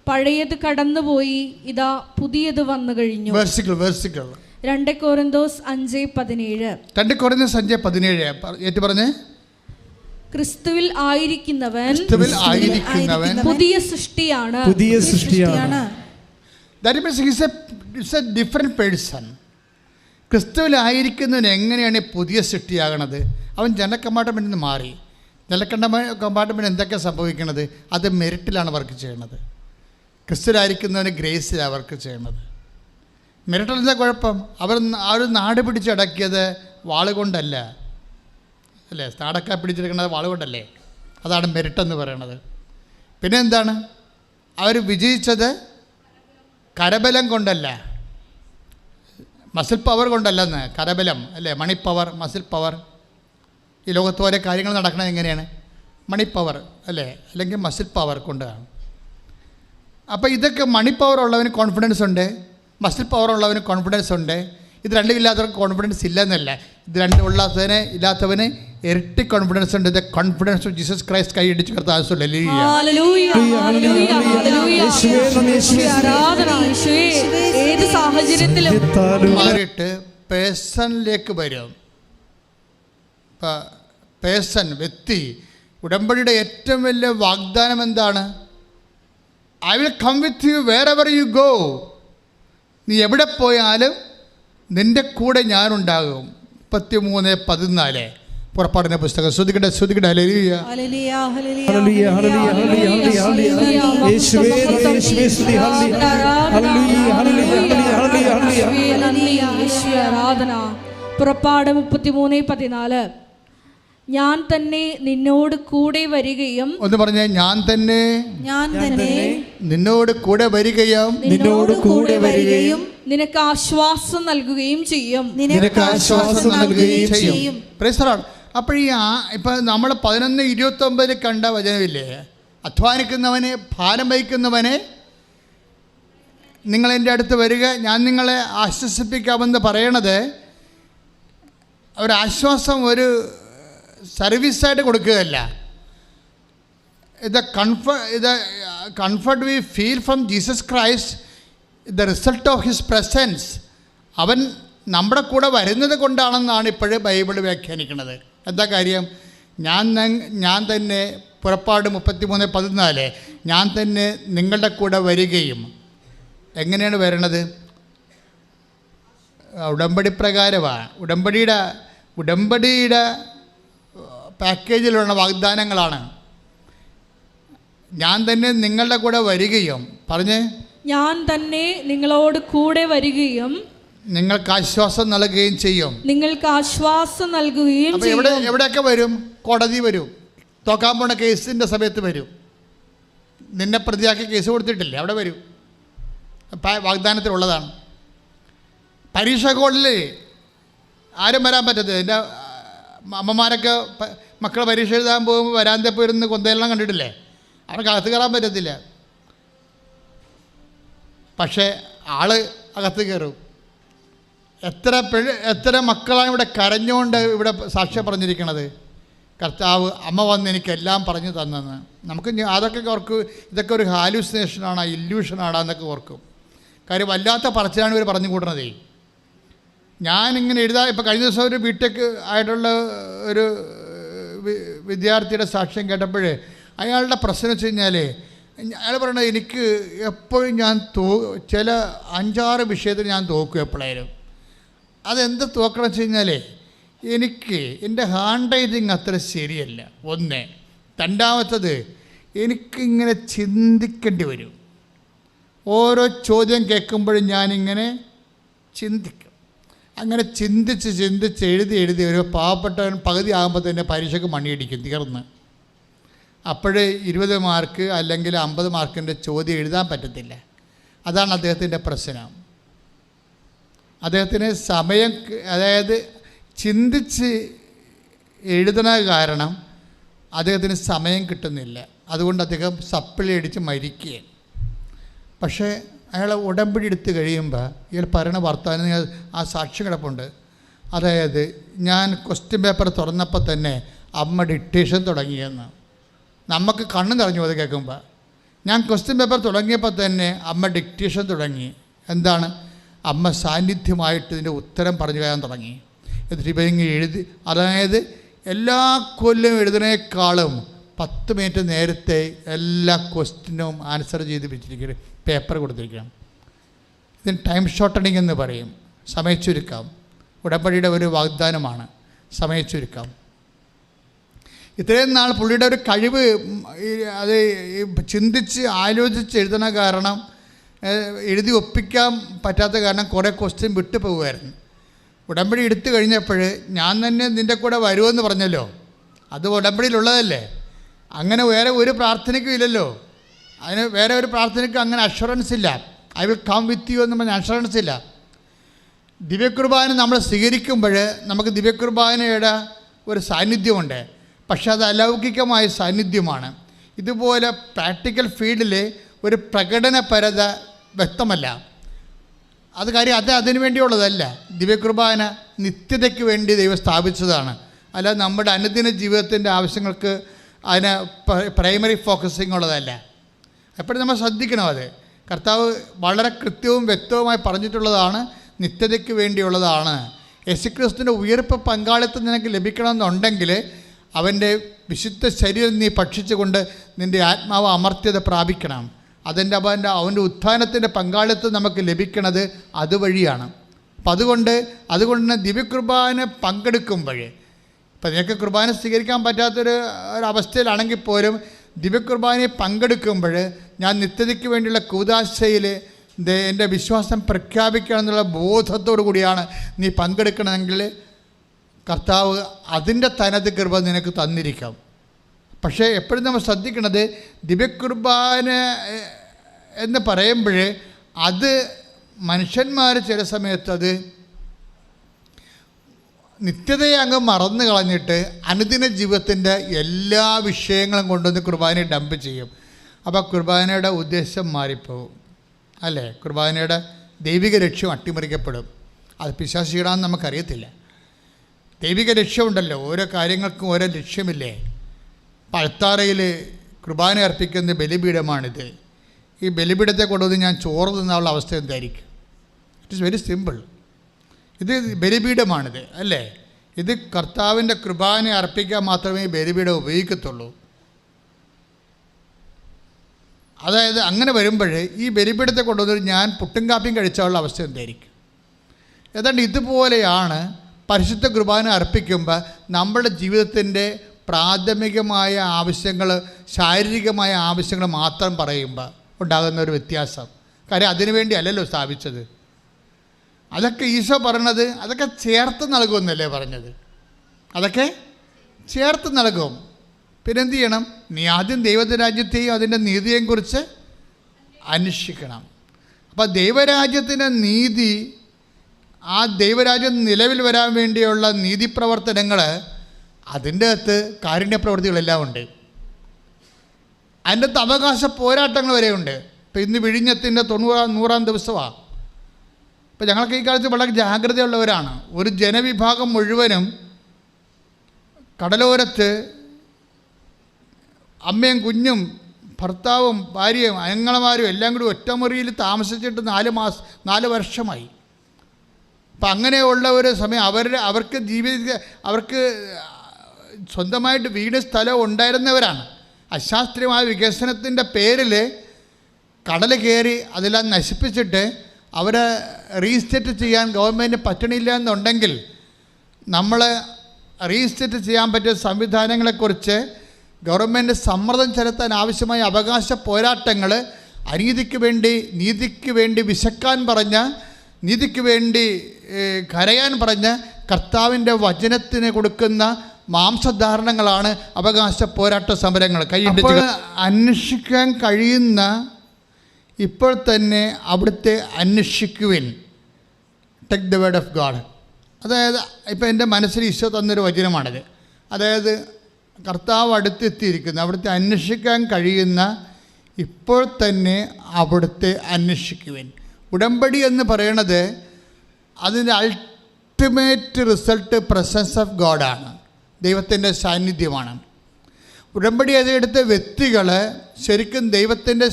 പഴയത് കടന്നുപോയി, ഇതാ പുതിയത് വന്നു കഴിഞ്ഞു. 2 കൊരിന്തോസ് 5:17 ഏറ്റു പറഞ്ഞേ. ക്രിസ്തുവിൽ ആയിരിക്കുന്നവൻ പുതിയ സൃഷ്ടിയാണ്. That means it's a different person. ക്രിസ്തുവിൽ ആയിരിക്കുന്നവൻ എങ്ങനെയാണ് പുതിയ സൃഷ്ടിയാകണത്? അവൻ ജനകമ്പാർട്ട്മെൻറ്റിൽ നിന്ന് മാറി. നിലക്കണ്ട കമ്പാർട്ട്മെൻറ്റ് എന്തൊക്കെ സംഭവിക്കുന്നത്? അത് മെറിറ്റിലാണ് വർക്ക് ചെയ്യണത്. ക്രിസ്തുവിലായിരിക്കുന്നവന് ഗ്രേസിലാണ് വർക്ക് ചെയ്യണത്. മെറിറ്റിൽ എന്താ കുഴപ്പം? അവർ നാട് പിടിച്ചടക്കിയത് വാളുകൊണ്ടല്ല അല്ലേ? നാടൊക്കെ പിടിച്ചെടുക്കുന്നത് വാളുകൊണ്ടല്ലേ? അതാണ് മെറിറ്റെന്ന് പറയണത്. പിന്നെ എന്താണ്? അവർ വിജയിച്ചത് കരബലം കൊണ്ടല്ല, മസിൽ പവർ കൊണ്ടല്ലെന്ന്. കരബലം അല്ലേ? Money power, muscle power. ഈ ലോകത്ത് ഓരോ കാര്യങ്ങൾ നടക്കണത് എങ്ങനെയാണ്? മണി പവർ അല്ലേ? അല്ലെങ്കിൽ മസിൽ പവർ കൊണ്ടാണ്. അപ്പോൾ ഇതൊക്കെ മണി പവർ ഉള്ളവന് കോൺഫിഡൻസ് ഉണ്ട്, മസിൽ പവർ ഉള്ളവന് കോൺഫിഡൻസ് ഉണ്ട്. ഇത് രണ്ടും ഇല്ലാത്തവർക്ക് കോൺഫിഡൻസ് ഇല്ലെന്നല്ല, ഇത് രണ്ടും ഇല്ലാത്തവന് ഇരട്ടി കോൺഫിഡൻസ് ഉണ്ട്. കോൺഫിഡൻസ് ഓഫ് ജീസസ് ക്രൈസ്റ്റ് കൈ ഇടിച്ച് മാറിയിട്ട് പേഴ്സണിലേക്ക് വരും. പേഴ്സൺ, വ്യക്തി. ഉടമ്പടിയുടെ ഏറ്റവും വലിയ വാഗ്ദാനം എന്താണ്? I will come with you wherever you go. നീ എവിടെ പോയാലും നിൻ്റെ കൂടെ ഞാനുണ്ടാകും. 33:14 പുറപ്പാടിൻ്റെ പുസ്തകം. ശ്രദ്ധിക്കട്ടെ, ശ്രദ്ധിക്കട്ടെ. ഹല്ലേലൂയ, ഹല്ലേലൂയ, ഹല്ലേലൂയ, ഹല്ലേലൂയ, യേശുവേ യേശുവേ സ്തുതി. ഹല്ലേലൂയ, ഹല്ലേലൂയ, ഹല്ലേലൂയ, യേശുവേ ആരാധന. പുറപ്പാട് 33:14. ഞാൻ തന്നെ നിന്നോട് കൂടെ വരികയും, ഒന്ന് പറഞ്ഞേ, ഞാൻ തന്നെ നിന്നോട് കൂടെ വരികയും നിനക്ക് ആശ്വാസം നൽകുകയും ചെയ്യും. Praise the Lord. അപ്പോൾ ഇപ്പം നമ്മൾ 11:29 കണ്ട വചനമില്ലേ? അധ്വാനിക്കുന്നവനെ, ഭാരം വഹിക്കുന്നവനെ, നിങ്ങളെൻ്റെ അടുത്ത് വരിക, ഞാൻ നിങ്ങളെ ആശ്വസിപ്പിക്കാമെന്ന് പറയണത് ഒരാശ്വാസം, ഒരു സർവീസായിട്ട് കൊടുക്കുകയല്ല. ഇത് comfort we feel from Jesus Christ, the result of his presence. അവൻ നമ്മുടെ കൂടെ വരുന്നത് കൊണ്ടാണെന്നാണ് ഇപ്പോഴും ബൈബിൾ വ്യാഖ്യാനിക്കുന്നത്. എന്താ കാര്യം? ഞാൻ തന്നെ, പുറപ്പാട് 33:14, ഞാൻ തന്നെ നിങ്ങളുടെ കൂടെ വരികയും. എങ്ങനെയാണ് വരണത്? ഉടമ്പടി പ്രകാരമാണ്. ഉടമ്പടിയുടെ പാക്കേജിലുള്ള വാഗ്ദാനങ്ങളാണ്. ഞാൻ തന്നെ നിങ്ങളുടെ കൂടെ വരികയും, പറഞ്ഞേ, ഞാൻ തന്നെ നിങ്ങളോട് കൂടെ വരികയും നിങ്ങൾക്ക് ആശ്വാസം നൽകുകയും ചെയ്യും. നിങ്ങൾക്ക് ആശ്വാസം നൽകുകയും ചെയ്യും. എവിടെയൊക്കെ വരും? കോടതി വരും, തോക്കാൻ പോണ കേസിൻ്റെ സമയത്ത് വരും. നിന്നെ പ്രതിയാക്കി കേസ് കൊടുത്തിട്ടില്ലേ? അവിടെ വരും. വാഗ്ദാനത്തിലുള്ളതാണ്. പരീക്ഷ ഹോളിൽ ആരും വരാൻ പറ്റത്തില്ല. എൻ്റെ അമ്മമാരൊക്കെ മക്കൾ പരീക്ഷ എഴുതാൻ പോകുമ്പോൾ വരാന്തെ പോയിരുന്ന് കൊന്തയെല്ലാം കണ്ടിട്ടില്ലേ? അവർക്ക് അകത്ത് കയറാൻ പറ്റത്തില്ല. പക്ഷേ ആള് അകത്ത് കയറും. എത്ര മക്കളാണ് ഇവിടെ കരഞ്ഞുകൊണ്ട് ഇവിടെ സാക്ഷ്യം പറഞ്ഞിരിക്കണത്? കർത്താവ്, അമ്മ വന്ന് എനിക്കെല്ലാം പറഞ്ഞു തന്നെന്ന്. നമുക്ക് അതൊക്കെ ഓർക്കും, ഇതൊക്കെ ഒരു ഹാലൂസിനേഷനാണ്, ഇല്യൂഷനാണ് എന്നൊക്കെ ഓർക്കും. കാര്യം വല്ലാത്ത പറച്ചിലാണ് ഇവർ പറഞ്ഞു കൂട്ടണതേ. ഞാനിങ്ങനെ ഇപ്പോൾ കഴിഞ്ഞ ദിവസം ഒരു ബിടെക് ആയിട്ടുള്ള ഒരു വിദ്യാർത്ഥിയുടെ സാക്ഷ്യം കേട്ടപ്പോൾ അയാളുടെ പ്രശ്നം വെച്ച് കഴിഞ്ഞാൽ, അയാൾ പറയണത്, എനിക്ക് എപ്പോഴും ഞാൻ ചില 5-6 വിഷയത്തിൽ ഞാൻ തോക്കും എപ്പോഴായാലും. അതെന്ത് തോക്കണം വെച്ച് കഴിഞ്ഞാൽ, എനിക്ക് എൻ്റെ ഹാൻഡ് റൈറ്റിങ് അത്ര ശരിയല്ല. ഒന്ന്. രണ്ടാമത്തത്, എനിക്കിങ്ങനെ ചിന്തിക്കേണ്ടി വരും. ഓരോ ചോദ്യം കേൾക്കുമ്പോഴും ഞാനിങ്ങനെ ചിന്തിക്കും. അങ്ങനെ ചിന്തിച്ച് എഴുതി ഒരു പാവപ്പെട്ടവൻ പകുതി ആകുമ്പോൾ തന്നെ പരീക്ഷയ്ക്ക് മണിയടിക്കും, തീർന്ന്. അപ്പോഴേ 20 മാർക്ക് അല്ലെങ്കിൽ 50 മാർക്കിൻ്റെ ചോദ്യം എഴുതാൻ പറ്റത്തില്ല. അതാണ് അദ്ദേഹത്തിൻ്റെ പ്രശ്നം. അദ്ദേഹത്തിന് സമയം, അതായത് ചിന്തിച്ച് എഴുതണ കാരണം അദ്ദേഹത്തിന് സമയം കിട്ടുന്നില്ല. അതുകൊണ്ട് അദ്ദേഹം സപ്ലി അടിച്ച് മരിക്കുകയാണ്. പക്ഷേ അയാൾ ഉടമ്പടി എടുത്ത് കഴിയുമ്പോൾ ഇയാൾ പറയണ വർത്താനം ആ സാക്ഷ്യം കിടപ്പുണ്ട്. അതായത്, ഞാൻ ക്വസ്റ്റ്യൻ പേപ്പർ തുറന്നപ്പോൾ തന്നെ അമ്മ ഡിക്റ്റേഷൻ തുടങ്ങിയെന്ന്. നമുക്ക് കണ്ണ് നിറഞ്ഞു അത് കേൾക്കുമ്പോൾ. ഞാൻ ക്വസ്റ്റ്യൻ പേപ്പർ തുടങ്ങിയപ്പോൾ തന്നെ അമ്മ ഡിക്റ്റേഷൻ തുടങ്ങി. എന്താണ്? അമ്മ സാന്നിധ്യമായിട്ട് ഇതിൻ്റെ ഉത്തരം പറഞ്ഞു തരാൻ തുടങ്ങി. എന്നിട്ട് ഇപ്പം ഇങ്ങനെ എഴുതി, അതായത് എല്ലാ കൊല്ലം എഴുതുന്നതിനേക്കാളും 10 മിനിറ്റ് നേരത്തെ എല്ലാ ക്വസ്റ്റ്യനും ആൻസർ ചെയ്ത് വെച്ചിരിക്കണം, പേപ്പർ കൊടുത്തിരിക്കണം. ഇതിന് ടൈം ഷോർട്ടണിങ് എന്ന് പറയും, സമയച്ചുരുക്കാം. ഉടമ്പടിയുടെ ഒരു വാഗ്ദാനമാണ് സമയച്ചുരുക്കാം. ഇത്രയും നാൾ പുള്ളിയുടെ ഒരു കഴിവ് അത് ചിന്തിച്ച് ആലോചിച്ച് എഴുതണ കാരണം, എഴുതി ഒപ്പിക്കാൻ പറ്റാത്ത കാരണം കുറേ ക്വസ്റ്റ്യൻ വിട്ടു പോകുമായിരുന്നു. ഉടമ്പടി എടുത്തു കഴിഞ്ഞപ്പോൾ ഞാൻ തന്നെ നിൻ്റെ കൂടെ വരുമെന്ന് പറഞ്ഞല്ലോ, അത് ഉടമ്പടിയിലുള്ളതല്ലേ. അങ്ങനെ വേറെ ഒരു പ്രാർത്ഥനയ്ക്കും ഇല്ലല്ലോ. അതിന് വേറെ ഒരു പ്രാർത്ഥനയ്ക്കും അങ്ങനെ അഷുറൻസ് ഇല്ല. I will come with you എന്ന് പറഞ്ഞ അഷുറൻസ് ഇല്ല. ദിവ്യകുർബാന നമ്മൾ സ്വീകരിക്കുമ്പോൾ നമുക്ക് ദിവ്യകുർബാനയുടെ ഒരു സാന്നിധ്യമുണ്ട്, പക്ഷെ അത് അലൗകികമായ സാന്നിധ്യമാണ്. ഇതുപോലെ പ്രാക്ടിക്കൽ ഫീൽഡിൽ ഒരു പ്രകടനപരത വ്യക്തമല്ല. അത് കാര്യം അതിനു വേണ്ടിയുള്ളതല്ല. ദിവ്യകുർബാന നിത്യതയ്ക്ക് വേണ്ടി ദൈവം സ്ഥാപിച്ചതാണ്. അല്ല നമ്മുടെ അനുദിന ജീവിതത്തിൻ്റെ ആവശ്യങ്ങൾക്ക് അതിന് പ്രൈമറി ഫോക്കസിങ് ഉള്ളതല്ല. എപ്പോഴും നമ്മൾ ശ്രദ്ധിക്കണം. അത് കർത്താവ് വളരെ കൃത്യവും വ്യക്തവുമായി പറഞ്ഞിട്ടുള്ളതാണ്, നിത്യതയ്ക്ക് വേണ്ടിയുള്ളതാണ്. യേശുക്രിസ്തുവിൻ്റെ ഉയർപ്പ് പങ്കാളിത്തം നിനക്ക് ലഭിക്കണമെന്നുണ്ടെങ്കിൽ അവൻ്റെ വിശുദ്ധ ശരീരം നീ ഭക്ഷിച്ചുകൊണ്ട് നിൻ്റെ ആത്മാവ് അമർത്യത പ്രാപിക്കണം. അവൻ്റെ ഉത്ഥാനത്തിൻ്റെ പങ്കാളിത്തം നമുക്ക് ലഭിക്കണത് അതുവഴിയാണ്. അപ്പം അതുകൊണ്ട് തന്നെ ദിവ്യകുർബാന പങ്കെടുക്കുമ്പോൾ, ഇപ്പം നിനക്ക് കുർബാന സ്വീകരിക്കാൻ ഒരവസ്ഥയിലാണെങ്കിൽ പോലും ദിവ്യകുർബാനയെ പങ്കെടുക്കുമ്പോൾ ഞാൻ നിത്യതയ്ക്ക് വേണ്ടിയുള്ള കൂദാശയിൽ എൻ്റെ വിശ്വാസം പ്രഖ്യാപിക്കണം എന്നുള്ള ബോധത്തോടു കൂടിയാണ് നീ പങ്കെടുക്കണമെങ്കിൽ കർത്താവ് അതിൻ്റെ തനത് കൃപ നിനക്ക് തന്നിരിക്കാം. പക്ഷേ എപ്പോഴും നമ്മൾ ശ്രദ്ധിക്കുന്നത് ദിവ്യകുർബാന എന്ന് പറയുമ്പോൾ അത് മനുഷ്യന്മാർ ചില സമയത്ത് അത് നിത്യതയെ അങ്ങ് മറന്നു കളഞ്ഞിട്ട് അനുദിന ജീവിതത്തിൻ്റെ എല്ലാ വിഷയങ്ങളും കൊണ്ടുവന്ന് കുർബാനയെ ഡംപ് ചെയ്യും. അപ്പോൾ കുർബാനയുടെ ഉദ്ദേശം മാറിപ്പോവും, അല്ലേ? കുർബാനയുടെ ദൈവിക ലക്ഷ്യം അട്ടിമറിക്കപ്പെടും. അത് പിശാചിടാന്ന് നമുക്കറിയത്തില്ല. ദൈവിക ലക്ഷ്യമുണ്ടല്ലോ, ഓരോ കാര്യങ്ങൾക്കും ഓരോ ലക്ഷ്യമില്ലേ. പഴത്താറയിൽ കുർബാന അർപ്പിക്കുന്ന ബലിപീഠമാണിത്. ഈ ബലിപീഠത്തെ കൊണ്ടുവന്ന് ഞാൻ ചോറ് തിന്നാനുള്ള അവസ്ഥ എന്തായിരിക്കും? It is very simple. ഇത് ബലിപീഠമാണിത്, അല്ലേ? ഇത് കർത്താവിൻ്റെ കുർബാന അർപ്പിക്കാൻ മാത്രമേ ബലിപീഠം ഉപയോഗിക്കത്തുള്ളൂ. അതായത് അങ്ങനെ വരുമ്പോൾ ഈ ബലിപീഠത്തെ കൊണ്ടുവന്നിട്ട് ഞാൻ പുട്ടും കാപ്പിയും കഴിച്ചാലുള്ള അവസ്ഥ എന്തായിരിക്കും? ഏതാണ്ട് ഇതുപോലെയാണ് പരിശുദ്ധ കുർബാന അർപ്പിക്കുമ്പോൾ നമ്മുടെ ജീവിതത്തിൻ്റെ പ്രാഥമികമായ ആവശ്യങ്ങൾ, ശാരീരികമായ ആവശ്യങ്ങൾ മാത്രം പറയുമ്പോൾ ഉണ്ടാകുന്ന ഒരു വ്യത്യാസം. കാര്യം അതിനുവേണ്ടി അല്ലല്ലോ സ്ഥാപിച്ചത്. അതൊക്കെ ഈശോ പറഞ്ഞത് അതൊക്കെ ചേർത്ത് നൽകുമെന്നല്ലേ പറഞ്ഞത്? അതൊക്കെ ചേർത്ത് നൽകും. പിന്നെന്ത് ചെയ്യണം? നീ ആദ്യം ദൈവരാജ്യത്തെയും അതിൻ്റെ നീതിയെയും കുറിച്ച് അന്വേഷിക്കണം. അപ്പോൾ ദൈവരാജ്യത്തിൻ്റെ നീതി, ആ ദൈവരാജ്യം നിലവിൽ വരാൻ വേണ്ടിയുള്ള നീതിപ്രവർത്തനങ്ങൾ, അതിൻ്റെ അകത്ത് കാരുണ്യപ്രവൃത്തികളെല്ലാം ഉണ്ട്. അതിൻ്റെ അകത്ത് അവകാശ പോരാട്ടങ്ങൾ വരെയുണ്ട്. ഇപ്പം ഇന്ന് വിഴിഞ്ഞത്തിൻ്റെ 100-ാം ദിവസമാണ്. ഇപ്പം ഞങ്ങൾക്ക് ഈ കാലത്ത് വളരെ ജാഗ്രതയുള്ളവരാണ്. ഒരു ജനവിഭാഗം മുഴുവനും കടലോരത്ത് അമ്മയും കുഞ്ഞും ഭർത്താവും ഭാര്യയും അയങ്ങളമാരും എല്ലാം കൂടി ഒറ്റമുറിയിൽ താമസിച്ചിട്ട് 4 വർഷമായി. അപ്പം അങ്ങനെയുള്ള ഒരു സമയം അവർക്ക് സ്വന്തമായിട്ട് വീട് സ്ഥലം ഉണ്ടായിരുന്നവരാണ്. അശാസ്ത്രീയമായ വികസനത്തിൻ്റെ പേരിൽ കടൽ കയറി അതെല്ലാം നശിപ്പിച്ചിട്ട് അവരെ റീസ്റ്റേറ്റ് ചെയ്യാൻ ഗവൺമെൻറ് പറ്റണില്ല എന്നുണ്ടെങ്കിൽ നമ്മൾ റീസ്റ്റേറ്റ് ചെയ്യാൻ പറ്റിയ സംവിധാനങ്ങളെക്കുറിച്ച് ഗവൺമെൻറ് സമ്മർദ്ദം ചെലുത്താൻ ആവശ്യമായ അവകാശ പോരാട്ടങ്ങൾ, അനീതിക്ക് വേണ്ടി നീതിക്ക് വേണ്ടി വിശക്കാൻ പറഞ്ഞ, നീതിക്ക് വേണ്ടി കരയാൻ പറഞ്ഞ് കർത്താവിൻ്റെ വചനത്തിന് കൊടുക്കുന്ന മാംസധാരണങ്ങളാണ് അവകാശ പോരാട്ട സമരങ്ങൾ. അപ്പോൾ അന്വേഷിക്കാൻ കഴിയുന്ന ഇപ്പോൾ തന്നെ അവിടുത്തെ അന്വേഷിക്കുവിൻ. Take the word of God. അതായത് ഇപ്പോൾ എൻ്റെ മനസ്സിൽ ഈശോ തന്നൊരു വചനമാണിത്. അതായത് കർത്താവ് അടുത്തെത്തിയിരിക്കുന്ന, അവിടുത്തെ അന്വേഷിക്കാൻ കഴിയുന്ന ഇപ്പോൾ തന്നെ അവിടുത്തെ അന്വേഷിക്കുവിൻ. ഉടമ്പടി എന്ന് പറയണത് അതിൻ്റെ അൾട്ടിമേറ്റ് റിസൾട്ട് പ്രസൻസ് ഓഫ് ഗോഡാണ്, ദൈവത്തിൻ്റെ സാന്നിധ്യമാണ്. ഉടമ്പടി അതെടുത്ത വ്യക്തികൾ ശരിക്കും ദൈവത്തിൻ്റെ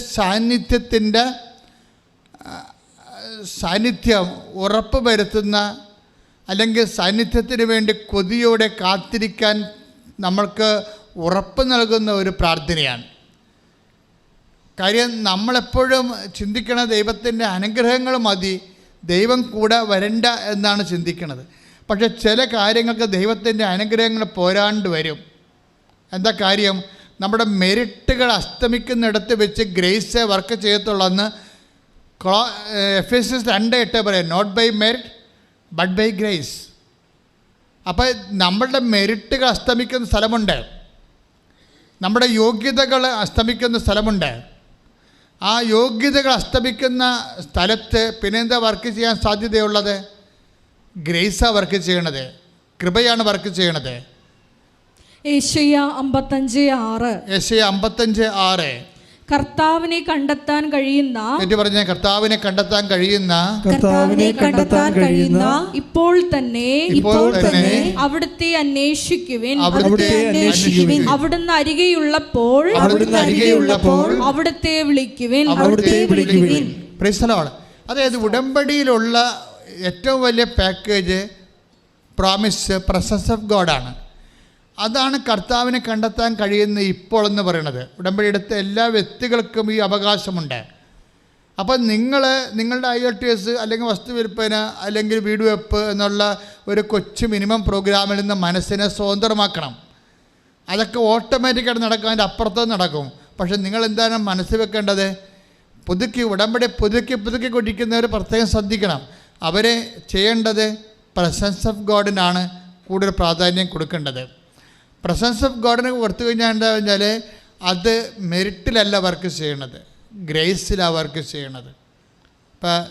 സാന്നിധ്യം ഉറപ്പ് വരുത്തുന്ന, അല്ലെങ്കിൽ സാന്നിധ്യത്തിന് വേണ്ടി കൊതിയോടെ കാത്തിരിക്കാൻ നമ്മൾക്ക് ഉറപ്പ് നൽകുന്ന ഒരു പ്രാർത്ഥനയാണ്. കാര്യം നമ്മളെപ്പോഴും ചിന്തിക്കണ ദൈവത്തിൻ്റെ അനുഗ്രഹങ്ങൾ മതി, ദൈവം കൂടെ വരണ്ട എന്നാണ് ചിന്തിക്കുന്നത്. പക്ഷെ ചില കാര്യങ്ങൾക്ക് ദൈവത്തിൻ്റെ അനുഗ്രഹങ്ങൾ പോരാണ്ട് വരും. എന്താ കാര്യം? നമ്മുടെ മെരിറ്റുകൾ അസ്തമിക്കുന്നിടത്ത് വെച്ച് ഗ്രേസ് വർക്ക് ചെയ്യത്തുള്ളൂ. എഫേസ്യസ് 2:8 പറയാം, not by merit but by grace. അപ്പോൾ നമ്മളുടെ മെരിറ്റുകൾ അസ്തമിക്കുന്ന സ്ഥലമുണ്ട്, നമ്മുടെ യോഗ്യതകൾ അസ്തമിക്കുന്ന സ്ഥലമുണ്ട്. ആ യോഗ്യതകൾ അസ്തമിക്കുന്ന സ്ഥലത്ത് പിന്നെന്താ വർക്ക് ചെയ്യാൻ സാധ്യതയുള്ളത്? ഗ്രേസാണ് വർക്ക് ചെയ്യണത്, കൃപയാണ് വർക്ക് ചെയ്യണത്. യെശയ്യാ 55:6. യെശയ്യാ 55:6. കർത്താവിനെ കണ്ടെത്താൻ കഴിയുന്ന, പറഞ്ഞ കർത്താവിനെ കണ്ടെത്താൻ കഴിയുന്ന, കർത്താവിനെ കണ്ടെത്താൻ കഴിയുന്ന ഇപ്പോൾ തന്നെ അവിടുത്തെ അന്വേഷിക്കുവിൻ. അവിടുന്ന് അരികെയുള്ളപ്പോൾ അവിടുത്തെ വിളിക്കുവിൻ. Praise the Lord. അതായത് ഉടമ്പടിയിലുള്ള ഏറ്റവും വലിയ പാക്കേജ് പ്രോമിസ് പ്രസൻസ് ഓഫ് ഗോഡാണ്. അതാണ് കർത്താവിനെ കണ്ടെത്താൻ കഴിയുന്ന ഇപ്പോൾ എന്ന് പറയുന്നത്. ഉടമ്പടി എടുത്ത എല്ലാ വ്യക്തികൾക്കും ഈ അവകാശമുണ്ട്. അപ്പം നിങ്ങളുടെ IELTS അല്ലെങ്കിൽ വസ്തുവിൽപ്പന അല്ലെങ്കിൽ വീട് വെപ്പ് എന്നുള്ള ഒരു കൊച്ചു മിനിമം പ്രോഗ്രാമിൽ നിന്ന് മനസ്സിനെ സ്വതന്ത്രമാക്കണം. അതൊക്കെ ഓട്ടോമാറ്റിക്കായിട്ട് നടക്കും, അതിൻ്റെ അപ്പുറത്തും നടക്കും. പക്ഷെ നിങ്ങൾ എന്താണ് മനസ്സിൽ വെക്കേണ്ടത്? ഉടമ്പടി പുതുക്കി കൊണ്ടിരിക്കുന്നവർ പ്രത്യേകം ശ്രദ്ധിക്കണം. അവരെ ചെയ്യേണ്ടത് പ്രസൻസ് ഓഫ് ഗോഡിനാണ് കൂടുതൽ പ്രാധാന്യം കൊടുക്കേണ്ടത്. പ്രസൻസ് ഓഫ് ഗോഡിന് കൊടുത്തു കഴിഞ്ഞാൽ എന്താ പറഞ്ഞാൽ അത് മെരിറ്റിലല്ല വർക്ക് ചെയ്യണത്, ഗ്രേസിലാണ് വർക്ക് ചെയ്യണത്. ഇപ്പം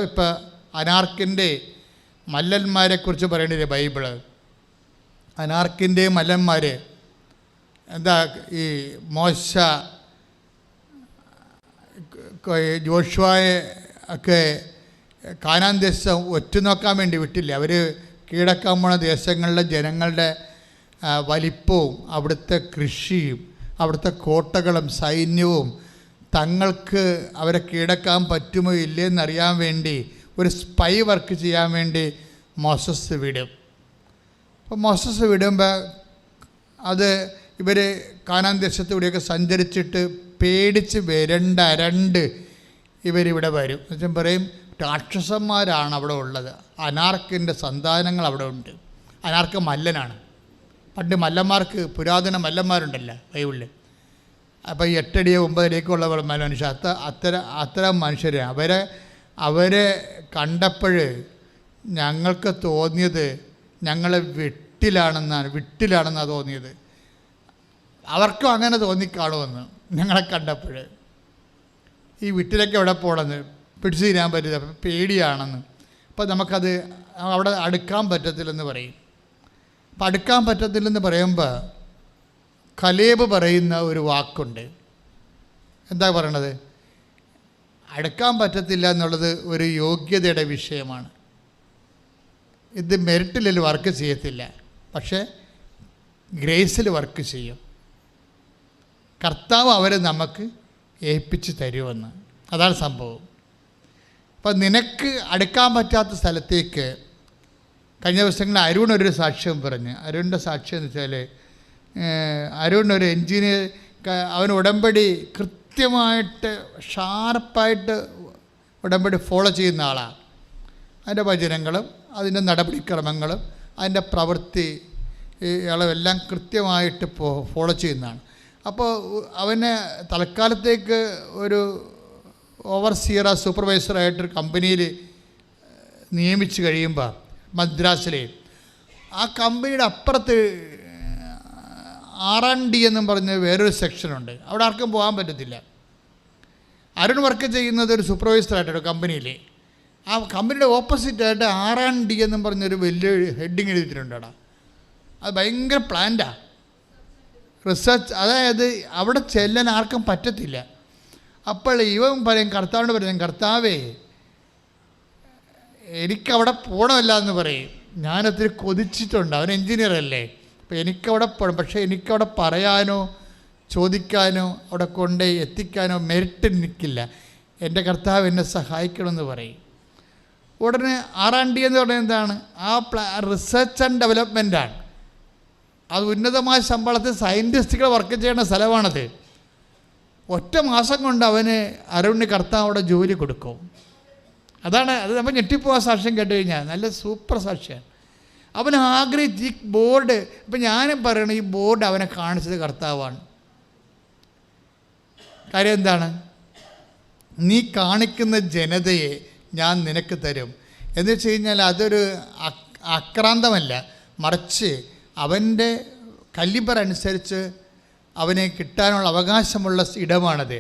ഇപ്പം അനാർക്കിൻ്റെ മല്ലന്മാരെക്കുറിച്ച് പറയേണ്ടത് ബൈബിള്. അനാർക്കിൻ്റെ മല്ലന്മാർ എന്താ, ഈ മോശ ജോഷുവയെ ഒക്കെ കാനാൻ ദേശം ഒറ്റുനോക്കാൻ വേണ്ടി വിട്ടില്ല. അവർ കീഴടക്കാൻ പോണ ദേശങ്ങളിലെ ജനങ്ങളുടെ വലിപ്പവും അവിടുത്തെ കൃഷിയും അവിടുത്തെ കോട്ടകളും സൈന്യവും തങ്ങൾക്ക് അവരെ കീഴടക്കാൻ പറ്റുമോ ഇല്ലയെന്നറിയാൻ വേണ്ടി ഒരു സ്പൈ വർക്ക് ചെയ്യാൻ വേണ്ടി മോസസ് വിടും. അപ്പോൾ മോസസ് വിടുമ്പോൾ അത് ഇവർ കാനാൻ ദേശത്തൂടെയൊക്കെ സഞ്ചരിച്ചിട്ട് പേടിച്ച് അരണ്ട് ഇവരിവിടെ വരും. എന്നുവെച്ചാൽ പറയും രാക്ഷസന്മാരാണ് അവിടെ ഉള്ളത്, അനാർക്കിൻ്റെ സന്താനങ്ങൾ അവിടെ ഉണ്ട്. അനാർക്ക് മല്ലനാണ്. പണ്ട് മല്ലന്മാർക്ക് പുരാതന മല്ലന്മാരുണ്ടല്ലോ ബൈബിളിൽ. അപ്പോൾ 8 അടി 9 അടിയൊക്കെയുള്ള മനുഷ്യർ, അത്തരം മനുഷ്യർ അവരെ കണ്ടപ്പോൾ ഞങ്ങൾക്ക് തോന്നിയത് ഞങ്ങളെ വിട്ടിലാണെന്നാണ് തോന്നിയത്. അവർക്കും അങ്ങനെ തോന്നിക്കാണുമെന്ന് ഞങ്ങളെ കണ്ടപ്പോൾ. ഈ വിട്ടിലൊക്കെ എവിടെ പോകണമെന്ന് പിടിച്ചു തീരാൻ പറ്റില്ല, പേടിയാണെന്ന്. അപ്പോൾ നമുക്കത് അവിടെ അടുക്കാൻ പറ്റത്തില്ലെന്ന് പറയും. അപ്പം അടുക്കാൻ പറ്റത്തില്ലെന്ന് പറയുമ്പോൾ കലേബ് പറയുന്ന ഒരു വാക്കുണ്ട്. എന്താ പറയണത്? അടുക്കാൻ പറ്റത്തില്ല എന്നുള്ളത് ഒരു യോഗ്യതയുടെ വിഷയമാണ്. ഇത് മെറിറ്റിൽ വർക്ക് ചെയ്യത്തില്ല, പക്ഷേ ഗ്രേസിൽ വർക്ക് ചെയ്യും. കർത്താവ് അവരെ നമുക്ക് ഏൽപ്പിച്ച് തരുമെന്ന്. അതാണ് സംഭവം. അപ്പം നിനക്ക് അടുക്കാൻ പറ്റാത്ത സ്ഥലത്തേക്ക് കഴിഞ്ഞ ദിവസങ്ങളിൽ അരുൺ ഒരു സാക്ഷ്യം പറഞ്ഞ്. അരുണിൻ്റെ സാക്ഷ്യം എന്ന് വെച്ചാൽ അരുൺ ഒരു എൻജിനീയർ, അവൻ ഉടമ്പടി കൃത്യമായിട്ട് ഷാർപ്പായിട്ട് ഉടമ്പടി ഫോളോ ചെയ്യുന്ന ആളാണ്. അതിൻ്റെ വചനങ്ങളും അതിൻ്റെ നടപടിക്രമങ്ങളും അതിൻ്റെ പ്രവൃത്തി അളവെല്ലാം കൃത്യമായിട്ട് ഫോളോ ചെയ്യുന്നതാണ്. അപ്പോൾ അവനെ തൽക്കാലത്തേക്ക് ഒരു ഓവർസിയർ സൂപ്പർവൈസറായിട്ടൊരു കമ്പനിയിൽ നിയമിച്ച് കഴിയുമ്പോൾ മദ്രാസിലെ ആ കമ്പനിയുടെ അപ്പുറത്ത് R&D എന്നും പറഞ്ഞ് വേറൊരു സെക്ഷനുണ്ട്. അവിടെ ആർക്കും പോകാൻ പറ്റത്തില്ല. അരുൺ വർക്ക് ചെയ്യുന്നത് ഒരു സൂപ്പർവൈസറായിട്ടൊരു കമ്പനിയിൽ. ആ കമ്പനിയുടെ ഓപ്പോസിറ്റായിട്ട് R&D എന്നും പറഞ്ഞൊരു വലിയ ഹെഡിങ് എഴുതിയിട്ടുണ്ട്. അത് ഭയങ്കര പ്ലാന്റാണ്, റിസർച്ച്. അതായത് അവിടെ ചെല്ലാൻ ആർക്കും പറ്റത്തില്ല. അപ്പോൾ ഇവൻ പറയും, കർത്താവിനോട് പറയും, കർത്താവേ എനിക്കവിടെ പോകണമല്ല എന്ന് പറയും. ഞാനൊത്തിരി കൊതിച്ചിട്ടുണ്ട്, അവൻ എൻജിനീയർ അല്ലേ, അപ്പോൾ എനിക്കവിടെ പോകണം. പക്ഷേ എനിക്കവിടെ പറയാനോ ചോദിക്കാനോ അവിടെ കൊണ്ട് എത്തിക്കാനോ മെറിറ്റ് എനിക്കില്ല. എൻ്റെ കർത്താവ് എന്നെ സഹായിക്കണമെന്ന് പറയും. ഉടനെ R&D എന്ന് പറയുന്നത് എന്താണ്? ആ റിസർച്ച് ആൻഡ് ഡെവലപ്മെൻറ്റാണ്. അത് ഉന്നതമായ ശമ്പളത്തിൽ സയൻറ്റിസ്റ്റുകൾ വർക്ക് ചെയ്യുന്ന സ്ഥലമാണത്. ഒറ്റ മാസം കൊണ്ട് അരുണിന് കർത്താവ് അവിടെ ജോലി കൊടുക്കും. അത് നമ്മൾ ഞെട്ടിപ്പോവാൻ സാക്ഷ്യം കേട്ട് കഴിഞ്ഞാൽ നല്ല സൂപ്പർ സാക്ഷ്യമാണ്. അവൻ ആഗ്രഹിച്ച് ഈ ബോർഡ്, ഇപ്പം ഞാനും പറയണം, ഈ ബോർഡ് അവനെ കാണിച്ചത് കർത്താവാണ്. കാര്യം എന്താണ്? നീ കാണിക്കുന്ന ജനതയെ ഞാൻ നിനക്ക് തരും എന്ന് വെച്ച് കഴിഞ്ഞാൽ അതൊരു ആക്രാന്തമല്ല, മറിച്ച് അവൻ്റെ കലിബർ അനുസരിച്ച് അവനെ കിട്ടാനുള്ള അവകാശമുള്ള ഇടമാണത്.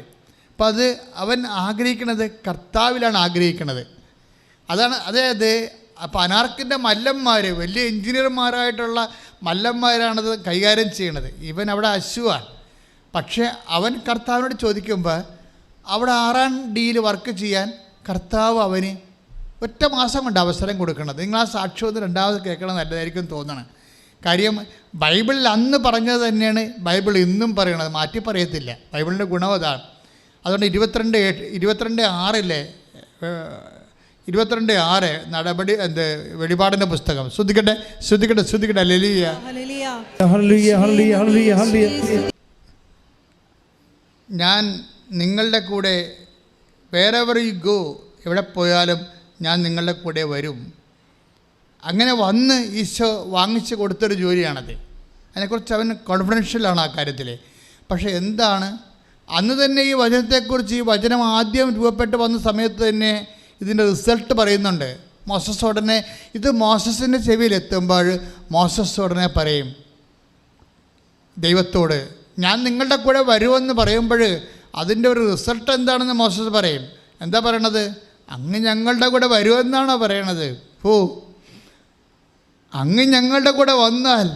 അപ്പം അത് അവൻ ആഗ്രഹിക്കുന്നത് കർത്താവിലാണ് ആഗ്രഹിക്കുന്നത്. അതായത് അപ്പോൾ അനാർക്കിൻ്റെ മല്ലന്മാർ, വലിയ എഞ്ചിനീയർമാരായിട്ടുള്ള മല്ലന്മാരാണത് കൈകാര്യം ചെയ്യണത്. ഇവൻ അവിടെ അശുവാണ്. പക്ഷേ അവൻ കർത്താവിനോട് ചോദിക്കുമ്പോൾ അവിടെ 6-ാം ഡിയിൽ വർക്ക് ചെയ്യാൻ കർത്താവ് അവന് ഒറ്റ മാസം കൊണ്ട് അവസരം കൊടുക്കണത്. നിങ്ങൾ ആ സാക്ഷ്യം ഒന്ന് രണ്ടാമത് കേൾക്കണം, നല്ലതായിരിക്കും തോന്നണം. കാര്യം ബൈബിളിൽ അന്ന് പറഞ്ഞത് തന്നെയാണ് ബൈബിൾ ഇന്നും പറയണത്, മാറ്റി പറയത്തില്ല. ബൈബിളിൻ്റെ ഗുണം അതാണ്. അതുകൊണ്ട് 22:6 നടപടി വെളിപാടിൻ്റെ പുസ്തകം ശ്രദ്ധിക്കട്ടെ. ഹല്ലേലൂയ. ഞാൻ നിങ്ങളുടെ കൂടെ വേറെവർ യു ഗോ, എവിടെ പോയാലും ഞാൻ നിങ്ങളുടെ കൂടെ വരും. അങ്ങനെ വന്ന് ഈശോ വാങ്ങിച്ചു കൊടുത്തൊരു ജോലിയാണത്. അതിനെക്കുറിച്ച് അവൻ കോൺഫിഡൻഷ്യലാണ് ആ കാര്യത്തിൽ. പക്ഷേ എന്താണ്, അന്ന് തന്നെ ഈ വചനത്തെക്കുറിച്ച്, ഈ വചനം ആദ്യം രൂപപ്പെട്ട് വന്ന സമയത്ത് തന്നെ ഇതിൻ്റെ റിസൾട്ട് പറയുന്നുണ്ട്. മോസസ് ഉടനെ, ഇത് മോസസിൻ്റെ ചെവിയിലെത്തുമ്പോൾ മോസസ് ഉടനെ പറയും ദൈവത്തോട്, ഞാൻ നിങ്ങളുടെ കൂടെ വരുമെന്ന് പറയുമ്പോൾ അതിൻ്റെ ഒരു റിസൾട്ട് എന്താണെന്ന് മോസസ് പറയും. എന്താ പറയണത്? അങ്ങ് ഞങ്ങളുടെ കൂടെ വരുമെന്നാണോ പറയണത്? അങ്ങ് ഞങ്ങളുടെ കൂടെ വന്നാൽ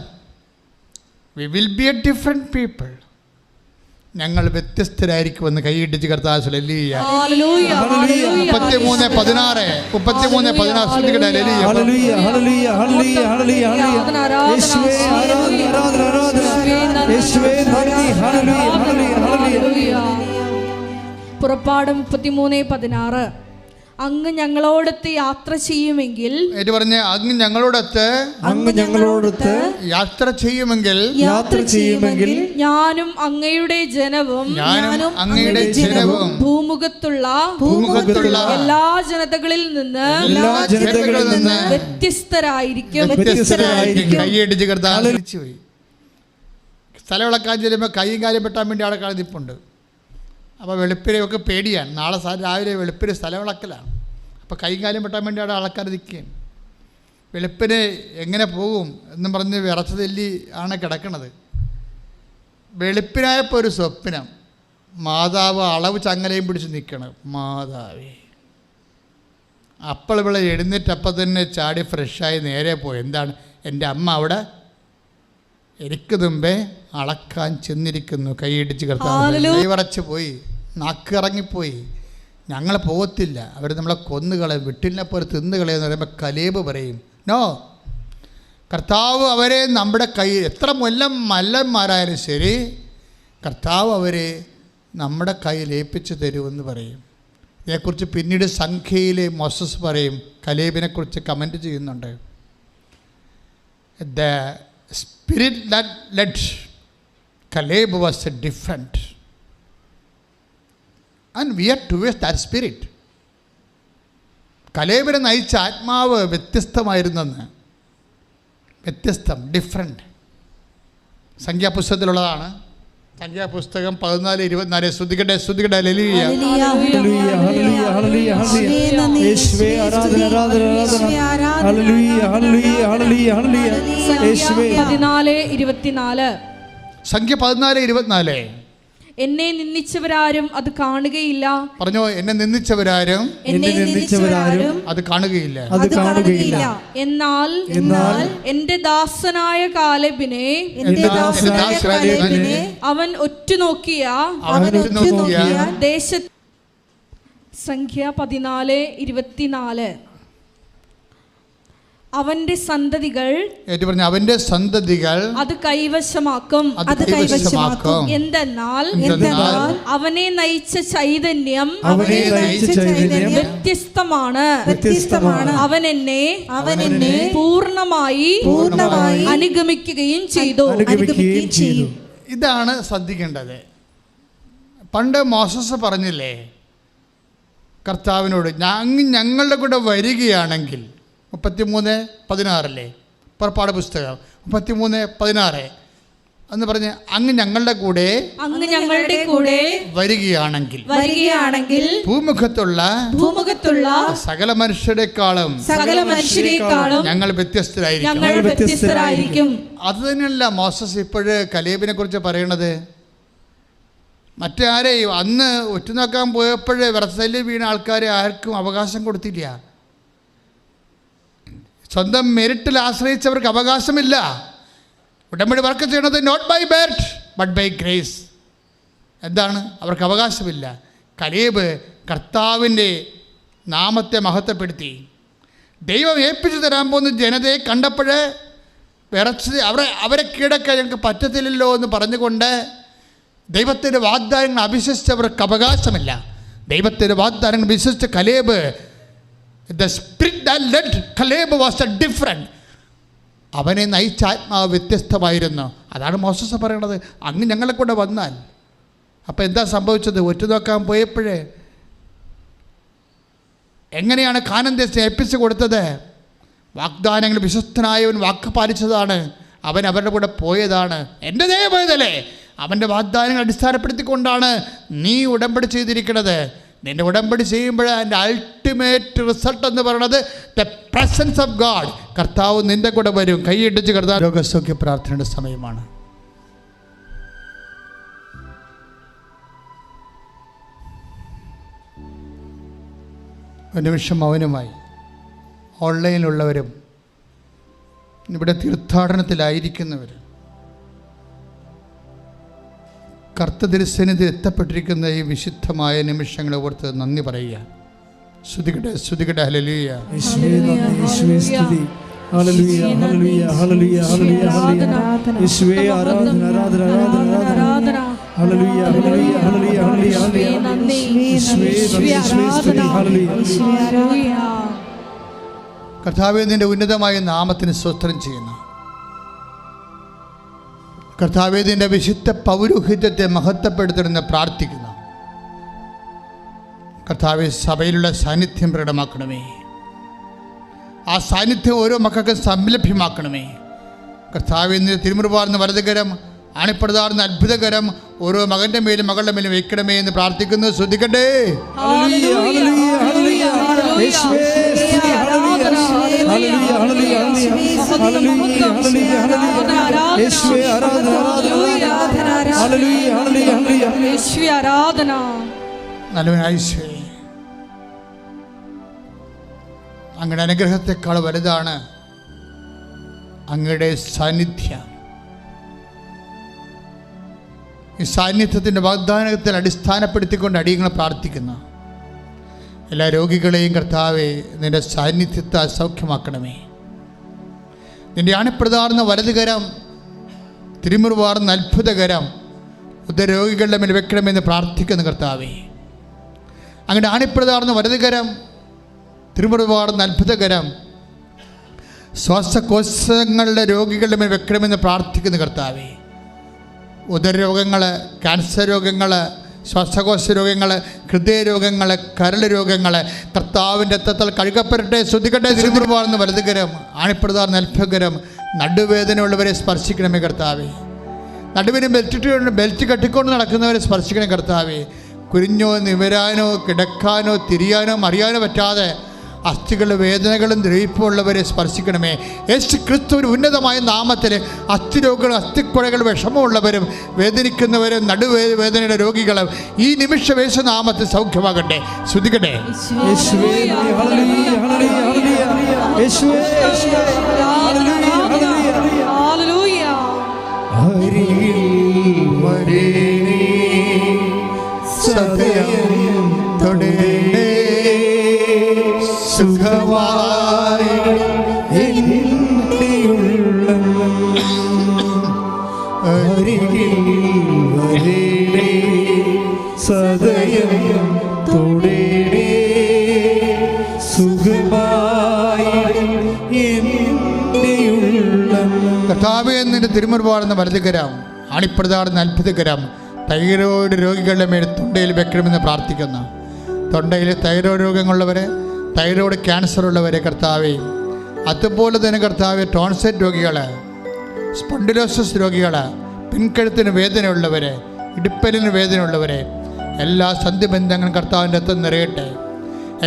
we will be A different people, ഞങ്ങൾ വ്യത്യസ്തരായിരിക്കുമെന്ന് കൈയിടിച്ച് കർത്താവ്. ഹല്ലേലൂയ. 33:16 ശ്രദ്ധിക്കട്ടെ. പുറപ്പാട് 33:16. അങ്ങ് ഞങ്ങളോടൊത്ത് യാത്ര ചെയ്യുമെങ്കിൽ, പറഞ്ഞ അങ്ങ് ഞങ്ങളോടൊത്ത് യാത്ര ചെയ്യുമെങ്കിൽ ഞാനും അങ്ങയുടെ ജനവും ഭൂമുഖത്തുള്ള എല്ലാ ജനതകളിൽ നിന്ന് വ്യത്യസ്തരായിരിക്കും. കൈയടിച്ച് കർത്താവ് പോയി. സ്ഥലം ഇളക്കാൻ ചെല്ലുമ്പോൾ കൈയും കാര്യം പെട്ടാൻ വേണ്ടി അവിടെ കളഞ്ഞിപ്പുണ്ട്. അപ്പോൾ വെളുപ്പിനെയൊക്കെ പേടിയാണ്. നാളെ രാവിലെ വെളുപ്പിന് സ്ഥലം ഇളക്കലാണ്. അപ്പോൾ കൈയും കാര്യം പെട്ടാൻ വേണ്ടി അവിടെ ആൾക്കാർ നിൽക്കുകയും വെളുപ്പിന് എങ്ങനെ പോകും എന്നും പറഞ്ഞ് വിറച്ച് തെല്ലി ആണ് കിടക്കണത്. വെളുപ്പിനായപ്പോൾ ഒരു സ്വപ്നം, മാതാവ് അളവ് ചങ്ങലയും പിടിച്ച് നിൽക്കണം. മാതാവേ, അപ്പോൾ ഇവിടെ എഴുന്നേറ്റപ്പം തന്നെ ചാടി ഫ്രഷായി നേരെ പോയി. എന്താണ്? എൻ്റെ അമ്മ അവിടെ എനിക്ക് മുമ്പേ അളക്കാൻ ചെന്നിരിക്കുന്നു. കൈയിടിച്ച് കർത്താവ് കൈവറച്ച് പോയി, നാക്ക് ഇറങ്ങിപ്പോയി. ഞങ്ങൾ പോകത്തില്ല, അവർ നമ്മളെ കൊന്നുകളയും, വിട്ടിലിനെ പോലെ തിന്നുകളയെന്ന് പറയുമ്പോൾ കലേബ് പറയും, നോ, കർത്താവ് അവരെ നമ്മുടെ കയ്യിൽ, എത്ര മല്ലന്മാരായാലും ശരി, കർത്താവ് അവരെ നമ്മുടെ കയ്യിൽ ഏൽപ്പിച്ച് തരുമെന്ന് പറയും. ഇതേക്കുറിച്ച് പിന്നീട് സംഖ്യയിൽ മോസസ് പറയും, കലേബിനെക്കുറിച്ച് കമൻറ്റ് ചെയ്യുന്നുണ്ട്. The spirit that led Caleb was different, and we are towards that spirit. കലേബിനെ നയിച്ച ആത്മാവ് വ്യത്യസ്തമായിരുന്നെന്ന്. ഡിഫറെൻറ്റ്. സംഖ്യാപുസ്തകത്തിലുള്ളതാണ്. സംഖ്യാപുസ്തകം 14:24. ശ്രദ്ധിക്കട്ടെ. ഹല്ലേലൂയ. സംഖ്യ 14:24. എന്നെ നിന്ദിച്ചവരാരും അത് കാണുകയില്ല. പറഞ്ഞോ, എന്നെ നിന്ദിച്ചവരാരും അത് കാണുകയില്ല. എന്നാൽ എന്റെ ദാസനായ കാലേബിനെ അവൻ ഒറ്റുനോക്കിയ ദേശ. സംഖ്യ 14:24. അവന്റെ സന്തതികൾ അത് കൈവശമാക്കും. എന്തെന്നാൽ അവനെ നയിച്ച ചൈതന്യം വ്യത്യസ്തമാണ്. അവൻ എന്നെ പൂർണ്ണമായി അനുഗമിക്കുകയും ചെയ്തു. ഇതാണ് ശ്രദ്ധിക്കേണ്ടത്. പണ്ട് മോസസ് പറഞ്ഞില്ലേ കർത്താവിനോട്, ഞങ്ങളുടെ കൂടെ വരികയാണെങ്കിൽ, 33:16 പുറപ്പാട് പുസ്തകം 33:16 എന്ന് പറഞ്ഞ് അങ്ങ് ഞങ്ങളുടെ കൂടെ വരികയാണെങ്കിൽ ഭൂമുഖത്തുള്ള സകല മനുഷ്യരെക്കാളും ഞങ്ങൾ വ്യത്യസ്തരായിരിക്കും. അത് തന്നെയല്ല മോസസ് ഇപ്പോഴ് കലേബിനെ കുറിച്ച് പറയണത്. മറ്റാരെയും അന്ന് ഉറ്റുനോക്കാൻ പോയപ്പോഴേ വെറസലിൽ വീണ ആൾക്കാരെ ആർക്കും അവകാശം കൊടുത്തില്ല. സ്വന്തം മെരിറ്റിൽ ആശ്രയിച്ചവർക്ക് അവകാശമില്ല. ഉടമ്പടി വർക്ക് ചെയ്യണത് not by merit but by grace. എന്താണ്? അവർക്ക് അവകാശമില്ല. കലേബ് കർത്താവിൻ്റെ നാമത്തെ മഹത്വപ്പെടുത്തി. ദൈവം ഏൽപ്പിച്ചു തരാൻ പോകുന്ന ജനതയെ കണ്ടപ്പോഴേ വിറച്ച് അവരെ കീഴടക്കാൻ ഞങ്ങൾക്ക് പറ്റത്തില്ലല്ലോ എന്ന് പറഞ്ഞുകൊണ്ട് ദൈവത്തിൻ്റെ വാഗ്ദാനങ്ങൾ അവിശ്വസിച്ചവർക്ക് അവകാശമില്ല. ദൈവത്തിൻ്റെ വാഗ്ദാനങ്ങൾ വിശ്വസിച്ച Caleb, the spirit that led Caleb was a different. അവനെ നയിച്ച ആത്മാവ് വ്യത്യസ്തമായിരുന്നു. അതാണ് മോസസ് പറയണത്, അങ്ങ് ഞങ്ങളെ കൊണ്ട് വന്നാൽ. അപ്പോൾ എന്താ സംഭവിച്ചത്? ഒറ്റുനോക്കാൻ പോയപ്പോഴേ എങ്ങനെയാണ് കാനാൻ ദേശം ഏൽപ്പിച്ചു കൊടുത്തത്? വാഗ്ദാനങ്ങൾ വിശ്വസ്തനായവൻ വാക്ക് പാലിച്ചതാണ്. അവൻ അവരുടെ കൂടെ പോയതാണ്. എൻ്റെ ദൈവമേതല്ലേ, അവൻ്റെ വാഗ്ദാനങ്ങൾ അടിസ്ഥാനപ്പെടുത്തിക്കൊണ്ടാണ് നീ ഉടമ്പടി ചെയ്തിരിക്കുന്നത്. നിൻ്റെ ഉടമ്പടി ചെയ്യുമ്പോൾ അതിൻ്റെ അൾട്ടിമേറ്റ് റിസൾട്ട് എന്ന് പറയുന്നത് ദ പ്രസൻസ് ഓഫ് ഗാഡ്. കർത്താവ് നിൻ്റെ കൂടെ വരും. കൈയിടിച്ച് കർത്താവ് രോഗസൗഖ്യ പ്രാർത്ഥനയുടെ സമയമാണ്. ഒരു നിമിഷം മൗനമായി. ഓൺലൈനിലുള്ളവരും ഇവിടെ തീർത്ഥാടനത്തിലായിരിക്കുന്നവരും കർത്തൃസന്നിധിയിൽ എത്തപ്പെട്ടിരിക്കുന്ന ഈ വിശുദ്ധമായ നിമിഷങ്ങളെ ഓർത്ത് നന്ദി പറയുക. സ്തുതിക്കട്ടെ, സ്തുതിക്കട്ടെ. ഹല്ലേലൂയ, യേശുവേ നന്ദി, യേശുവേ സ്തുതി. ഹല്ലേലൂയ, ഹല്ലേലൂയ, ഹല്ലേലൂയ, ഹല്ലേലൂയ, ഹല്ലേലൂയ. യേശുവേ ആരാധന, ആരാധന, ആരാധന, ആരാധന. ഹല്ലേലൂയ, ഹല്ലേലൂയ, ഹല്ലേലൂയ, ഹല്ലേലൂയ, ഹല്ലേലൂയ. യേശുവേ നന്ദി, യേശുവേ സ്തുതി. ഹല്ലേലൂയ. കർത്താവേ, നിന്റെ ഉന്നതമായ നാമത്തിന് സ്തോത്രം ചെയ്യുന്നു. കർത്താവേ, നിന്റെ വിശുദ്ധ പൗരോഹിത്യത്തെ മഹത്വപ്പെടുത്തണമെന്ന് പ്രാർത്ഥിക്കുന്നു. കർത്താവേ, സഭയിലുള്ള സാന്നിധ്യം പ്രകടമാക്കണമേ. ആ സാന്നിധ്യം ഓരോ മക്കൾക്കും സംലഭ്യമാക്കണമേ. കർത്താവേ, നിന്റെ തിരുമുറുപാർന്ന വലതുകരം, അണിപ്പെടുതാർന്ന അത്ഭുതകരം ഓരോ മകൻ്റെ മേലും മകളുടെ മേലും വയ്ക്കണമേ എന്ന് പ്രാർത്ഥിക്കുന്നു. ശ്രദ്ധിക്കട്ടെ. ഹല്ലേലൂയ, ഹല്ലേലൂയ, ഹല്ലേലൂയ. യേശുവേ സ്തുതി. ഹല്ലേലൂയ, ഹല്ലേലൂയ, ഹല്ലേലൂയ, ഹല്ലേലൂയ, ഹല്ലേലൂയ. യേശുവേ ആരാധന, ആരാധന, ഹല്ലേലൂയ, ഹല്ലേലൂയ, ഹല്ലേലൂയ. യേശുവേ ആരാധന. നല്ലവനായ യേശുവേ, അങ്ങയുടെ അനുഗ്രഹത്തെക്കാൾ വലുതാണ് അങ്ങയുടെ സാന്നിധ്യം. ഈ സാന്നിധ്യത്തിൻ്റെ വാഗ്ദാനത്തിൽ അടിസ്ഥാനപ്പെടുത്തിക്കൊണ്ട് അടിയങ്ങളെ പ്രാർത്ഥിക്കുന്നു. എല്ലാ രോഗികളെയും കർത്താവേ, നിൻ്റെ സാന്നിധ്യത്തെ സൗഖ്യമാക്കണമേ. നിൻ്റെ അണിപ്രതാർന്ന വലതുകരം, തിരുമുറുവാർന്ന അത്ഭുതകരം ഉദരോഗികളുടെ മേൽ വെക്കണമെന്ന് പ്രാർത്ഥിക്കുന്നു. കർത്താവേ, അങ്ങനെ അണിപ്രതാർന്ന വലതുകരം, തിരുമുറുവാർന്ന അത്ഭുതകരം ശ്വാസകോശങ്ങളുടെ രോഗികളുടെ മേൽ വെക്കണമെന്ന് പ്രാർത്ഥിക്കുന്നു. കർത്താവേ, ഉദരരോഗങ്ങൾ, ക്യാൻസർ രോഗങ്ങൾ, ശ്വാസകോശ രോഗങ്ങൾ, ഹൃദയരോഗങ്ങൾ, കരൾ രോഗങ്ങൾ കർത്താവിൻ്റെ രക്തത്താൽ കഴുകപ്പെടട്ടെ. ശ്രദ്ധിക്കട്ടെ. തിരുമുറുവാർന്ന വലതുകരം, ആണിപ്രതാർന്ന അത്ഭുതകരം നടുവേദനയുള്ളവരെ സ്പർശിക്കണമേ. കർത്താവേ, നടുവിന് ബെൽറ്റ് കെട്ടിക്കൊണ്ട് നടക്കുന്നവരെ സ്പർശിക്കണേ. കർത്താവേ, കുരിഞ്ഞോ നിവരാനോ കിടക്കാനോ തിരിയാനോ അറിയാനോ പറ്റാതെ അസ്ഥികളുടെ വേദനകളും ദ്രവിപ്പുള്ളവരെ സ്പർശിക്കണമേ. യേശു ക്രിസ്തുവിന് ഉന്നതമായ നാമത്തിൽ അസ്ഥിരോഗികളും അസ്ഥിക്കുഴകളും വിഷമമുള്ളവരും വേദനിക്കുന്നവരും നടുവേദനയുടെ രോഗികളും ഈ നിമിഷം യേശു നാമത്തിൽ സൗഖ്യമാകട്ടെ. ശ്രദ്ധിക്കട്ടെ. യേശുവേ ഹല്ലേലൂയ, ഹല്ലേലൂയ, ഹല്ലേലൂയ. യേശുവേ ഹല്ലേലൂയ, ഹല്ലേലൂയ, ഹല്ലേലൂയ. അരികിൽ വരേണേ സദയം തൊടേണേ സുഖമായി എന്നുള്ളം. അരികിൽ വരേണേ സദയം തൊടേണേ സുഖമായി എന്നുള്ളം. കർത്താവേ, നിന്റെ തിരുമുറുവാർന്ന വലതുകരം, അണിപ്രതാർന്ന അത്ഭുതകരം തൈറോയ്ഡ് രോഗികളുടെ മേൽ തൊണ്ടയിൽ വെക്കണമെന്ന് പ്രാർത്ഥിക്കുന്നു. തൊണ്ടയിൽ തൈറോയ്ഡ് രോഗങ്ങളുള്ളവരെ, തൈറോയ്ഡ് ക്യാൻസർ ഉള്ളവരെ കർത്താവേ, അതുപോലെ തന്നെ കർത്താവ് ടോൺസൈറ്റ് രോഗികൾ, സ്പോണ്ടിലോസിസ് രോഗികൾ, പിൻകഴുത്തിന് വേദനയുള്ളവർ, ഇടുപ്പലിന് വേദനയുള്ളവർ, എല്ലാ സന്ധിബന്ധങ്ങളും കർത്താവിൻ്റെ രക്തം നിറയട്ടെ.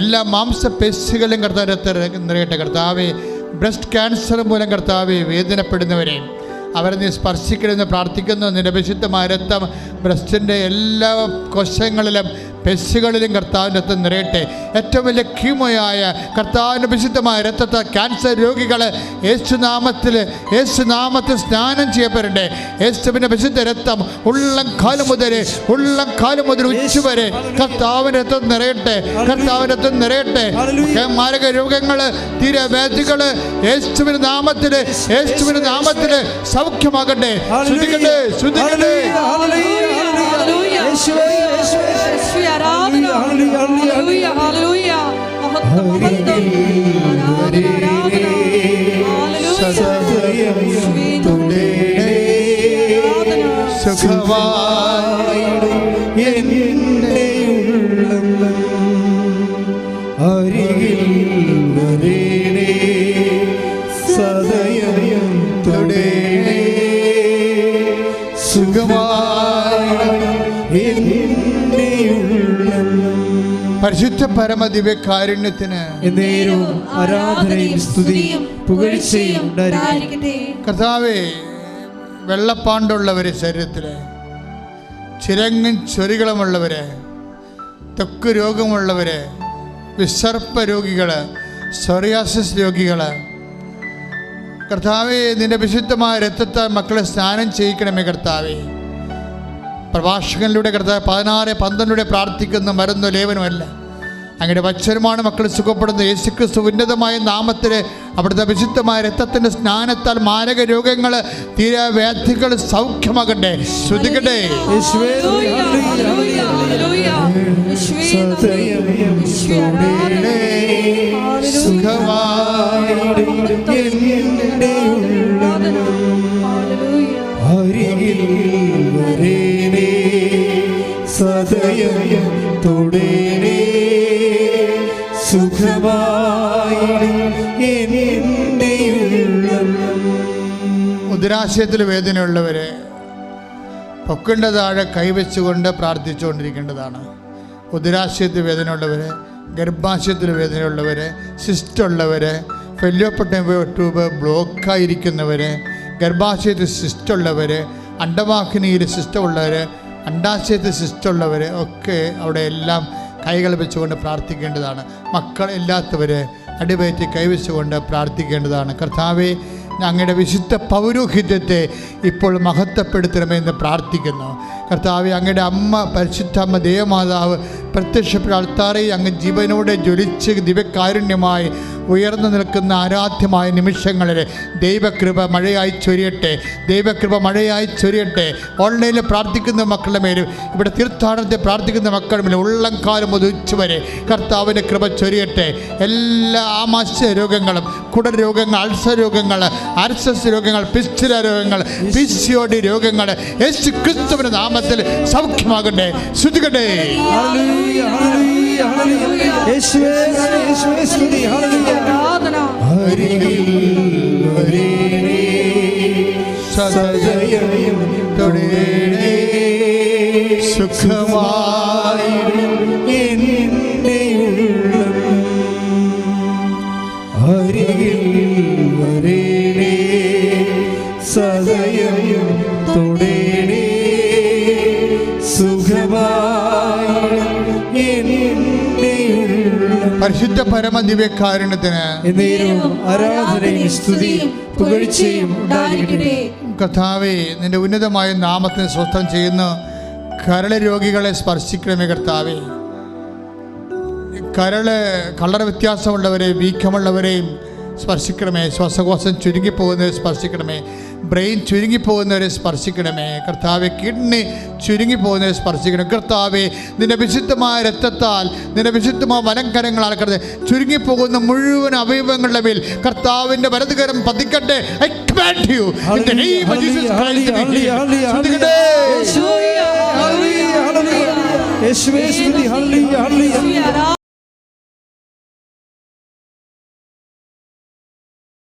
എല്ലാ മാംസപേശികളും കർത്താവിൻ്റെ രക്തം നിറയട്ടെ. കർത്താവെ, ബ്രസ്റ്റ് ക്യാൻസർ മൂലം കർത്താവെ വേദനപ്പെടുന്നവരെ അവരെ നീ സ്പർശിക്കണമെന്ന് പ്രാർത്ഥിക്കുന്നു. നിന്റെ വിശുദ്ധമായ രക്തം ബ്രസ്റ്റിൻ്റെ എല്ലാ കോശങ്ങളിലും പെശുകളിലും കർത്താവിൻ്റെ രക്തം നിറയട്ടെ. ഏറ്റവും വലിയ കീമോയായ കർത്താവിൻ്റെ വിശുദ്ധമായ രക്തത്തെ ക്യാൻസർ രോഗികൾ യേശുനാമത്തിൽ സ്നാനം ചെയ്യപ്പെടട്ടെ. യേശുവിൻ്റെ വിശുദ്ധ രക്തം ഉള്ളം കാലം മുതൽ ഉച്ചവരെ കർത്താവിൻ്റെ രക്തം നിറയട്ടെ. കർത്താവിൻ്റെ രക്തം നിറയട്ടെ. മാരക രോഗങ്ങൾ, തീരവേദികൾ യേശുവിൻ്റെ നാമത്തിൽ സൗഖ്യമാകട്ടെ. ശ്രുതിക്കട്ടെ, ശ്രുതിക്കട്ടെ. പരിശുദ്ധ പരമദിവ്യകാരുണ്യത്തിന് ആരാധനയും സ്തുതിയും പുകഴ്ചയും ഉണ്ടായിരിക്കട്ടെ. കർത്താവേ, വെള്ളപ്പാണ്ടുള്ളവരെ, ശരീരത്തിൽ ചിരങ്ങും ചൊരികളുമുള്ളവര്, ത്വക്ക് രോഗമുള്ളവര്, വിസർപ്പ രോഗികൾ, സോറിയാസിസ് രോഗികൾ, കർത്താവേ നിന്റെ വിശുദ്ധമായ രക്തത്താൽ മക്കളെ സ്നാനം ചെയ്യിക്കണമേ. കർത്താവേ, പ്രഭാഷകനിലൂടെ കർത്താവ് 16:12 പ്രാർത്ഥിക്കുന്ന മരുന്നോ ലേവനുമല്ല, അങ്ങയുടെ വചനമാണ് മക്കൾ സുഖപ്പെടുന്ന യേശുക്രിസ്തു ഉന്നതമായ നാമത്തിൽ അവിടുത്തെ വിശുദ്ധമായ രക്തത്തിൻ്റെ സ്നാനത്താൽ മാരക രോഗങ്ങൾ, തീരവ്യാധികൾ സൗഖ്യമാകട്ടെ. ശ്രുതിക്കട്ടെ. സദയം തൊടേണേ സുഖമായി ഉദരാശയത്തിൽ വേദനയുള്ളവരെ പൊക്കിൻ്റെ താഴെ കൈവച്ചുകൊണ്ട് പ്രാർത്ഥിച്ചുകൊണ്ടിരിക്കേണ്ടതാണ്. ഉദരാശയത്തിൽ വേദനയുള്ളവർ, ഗർഭാശയത്തിൽ വേദനയുള്ളവർ, സിസ്റ്റുള്ളവർ, ഫെല്ലോപ്പട്ട ട്യൂബ് ബ്ലോക്കായിരിക്കുന്നവർ, ഗർഭാശയത്തിൽ സിസ്റ്റുള്ളവർ, അണ്ടവാഹിനിയിൽ സിസ്റ്റമുള്ളവർ, അണ്ടാശയത്തിൽ സിസ്റ്റുള്ളവർ ഒക്കെ അവിടെ എല്ലാം കൈകൾ വെച്ചുകൊണ്ട് പ്രാർത്ഥിക്കേണ്ടതാണ്. മക്കളില്ലാത്തവർ അടിവയറ്റി കൈവച്ചുകൊണ്ട് പ്രാർത്ഥിക്കേണ്ടതാണ്. കർത്താവെ, അങ്ങയുടെ വിശുദ്ധ പൗരോഹിത്യത്തെ ഇപ്പോൾ മഹത്വപ്പെടുത്തണമെന്ന് പ്രാർത്ഥിക്കുന്നു. കർത്താവെ, അങ്ങയുടെ അമ്മ, പരിശുദ്ധ അമ്മ ദേവമാതാവ് പ്രത്യക്ഷപ്പെട്ട അൾത്താറിൽ അങ്ങ് ജീവനോടെ ജ്വലിച്ച് ദിവ്യകാരുണ്യമായി ഉയർന്നു നിൽക്കുന്ന ആരാധ്യമായ നിമിഷങ്ങളിൽ ദൈവകൃപ മഴയായി ചൊരിയട്ടെ. ദൈവകൃപ മഴയായി ചൊരിയട്ടെ. ഓൺലൈനിൽ പ്രാർത്ഥിക്കുന്ന മക്കളുടെ മേലും ഇവിടെ തീർത്ഥാടനത്തിൽ പ്രാർത്ഥിക്കുന്ന മക്കളുടെ മേലും ഉള്ളംകാലം മുതൽ ഉച്ചവരെ കർത്താവിൻ്റെ കൃപ ചൊരിയട്ടെ. എല്ലാ ആമാശയ രോഗങ്ങളും, കുടൽ രോഗങ്ങൾ, അൾസർ രോഗങ്ങൾ, അർസസ് രോഗങ്ങൾ, പിസ്റ്റുല രോഗങ്ങൾ, പിസിഒഡി രോഗങ്ങൾ യേശു ക്രിസ്തുവിന്റെ നാമത്തിൽ സൗഖ്യമാകട്ടെ. ശ്രുതികട്ടെ. സദയം തൊടേണേ സുഖമായി എന്നെ അരികിൽ വരേണേ സദയം തൊടേണേ സുഖമായി എന്നെ. പരിശുദ്ധ പരമ ദിവ്യകാരുണ്യത്തിന് ആരാധനയും സ്തുതിയും പുകഴ്ചയും ഉണ്ടായിരിക്കട്ടെ. കർത്താവേ, നിന്റെ ഉന്നതമായ നാമത്തിന് സ്വസ്ഥം ചെയ്യുന്ന കരള് രോഗികളെ സ്പർശിക്കണമേ. കർത്താവേ, കളർ വ്യത്യാസമുള്ളവരെ, വീക്കമുള്ളവരെയും സ്പർശിക്കണമേ. ശ്വാസകോശം ചുരുങ്ങിപ്പോകുന്നവരെ സ്പർശിക്കണമേ. ബ്രെയിൻ ചുരുങ്ങിപ്പോകുന്നവരെ സ്പർശിക്കണമേ. കർത്താവെ, കിഡ്നി ചുരുങ്ങിപ്പോകുന്നവരെ സ്പർശിക്കണം. കർത്താവെ, നിന്റെ വിശുദ്ധമായ രക്തത്താൽ, നിന്റെ വിശുദ്ധമായ വലംകരങ്ങളാൽ ചുരുങ്ങിപ്പോകുന്ന മുഴുവൻ അവയവങ്ങളുടെ മേൽ കർത്താവിൻ്റെ വലതുകരം പതിക്കട്ടെ. I command you in the name of Jesus Christ. യേശുവേ സ്തുതി. ഹല്ലേലൂയ, ഹല്ലേലൂയ.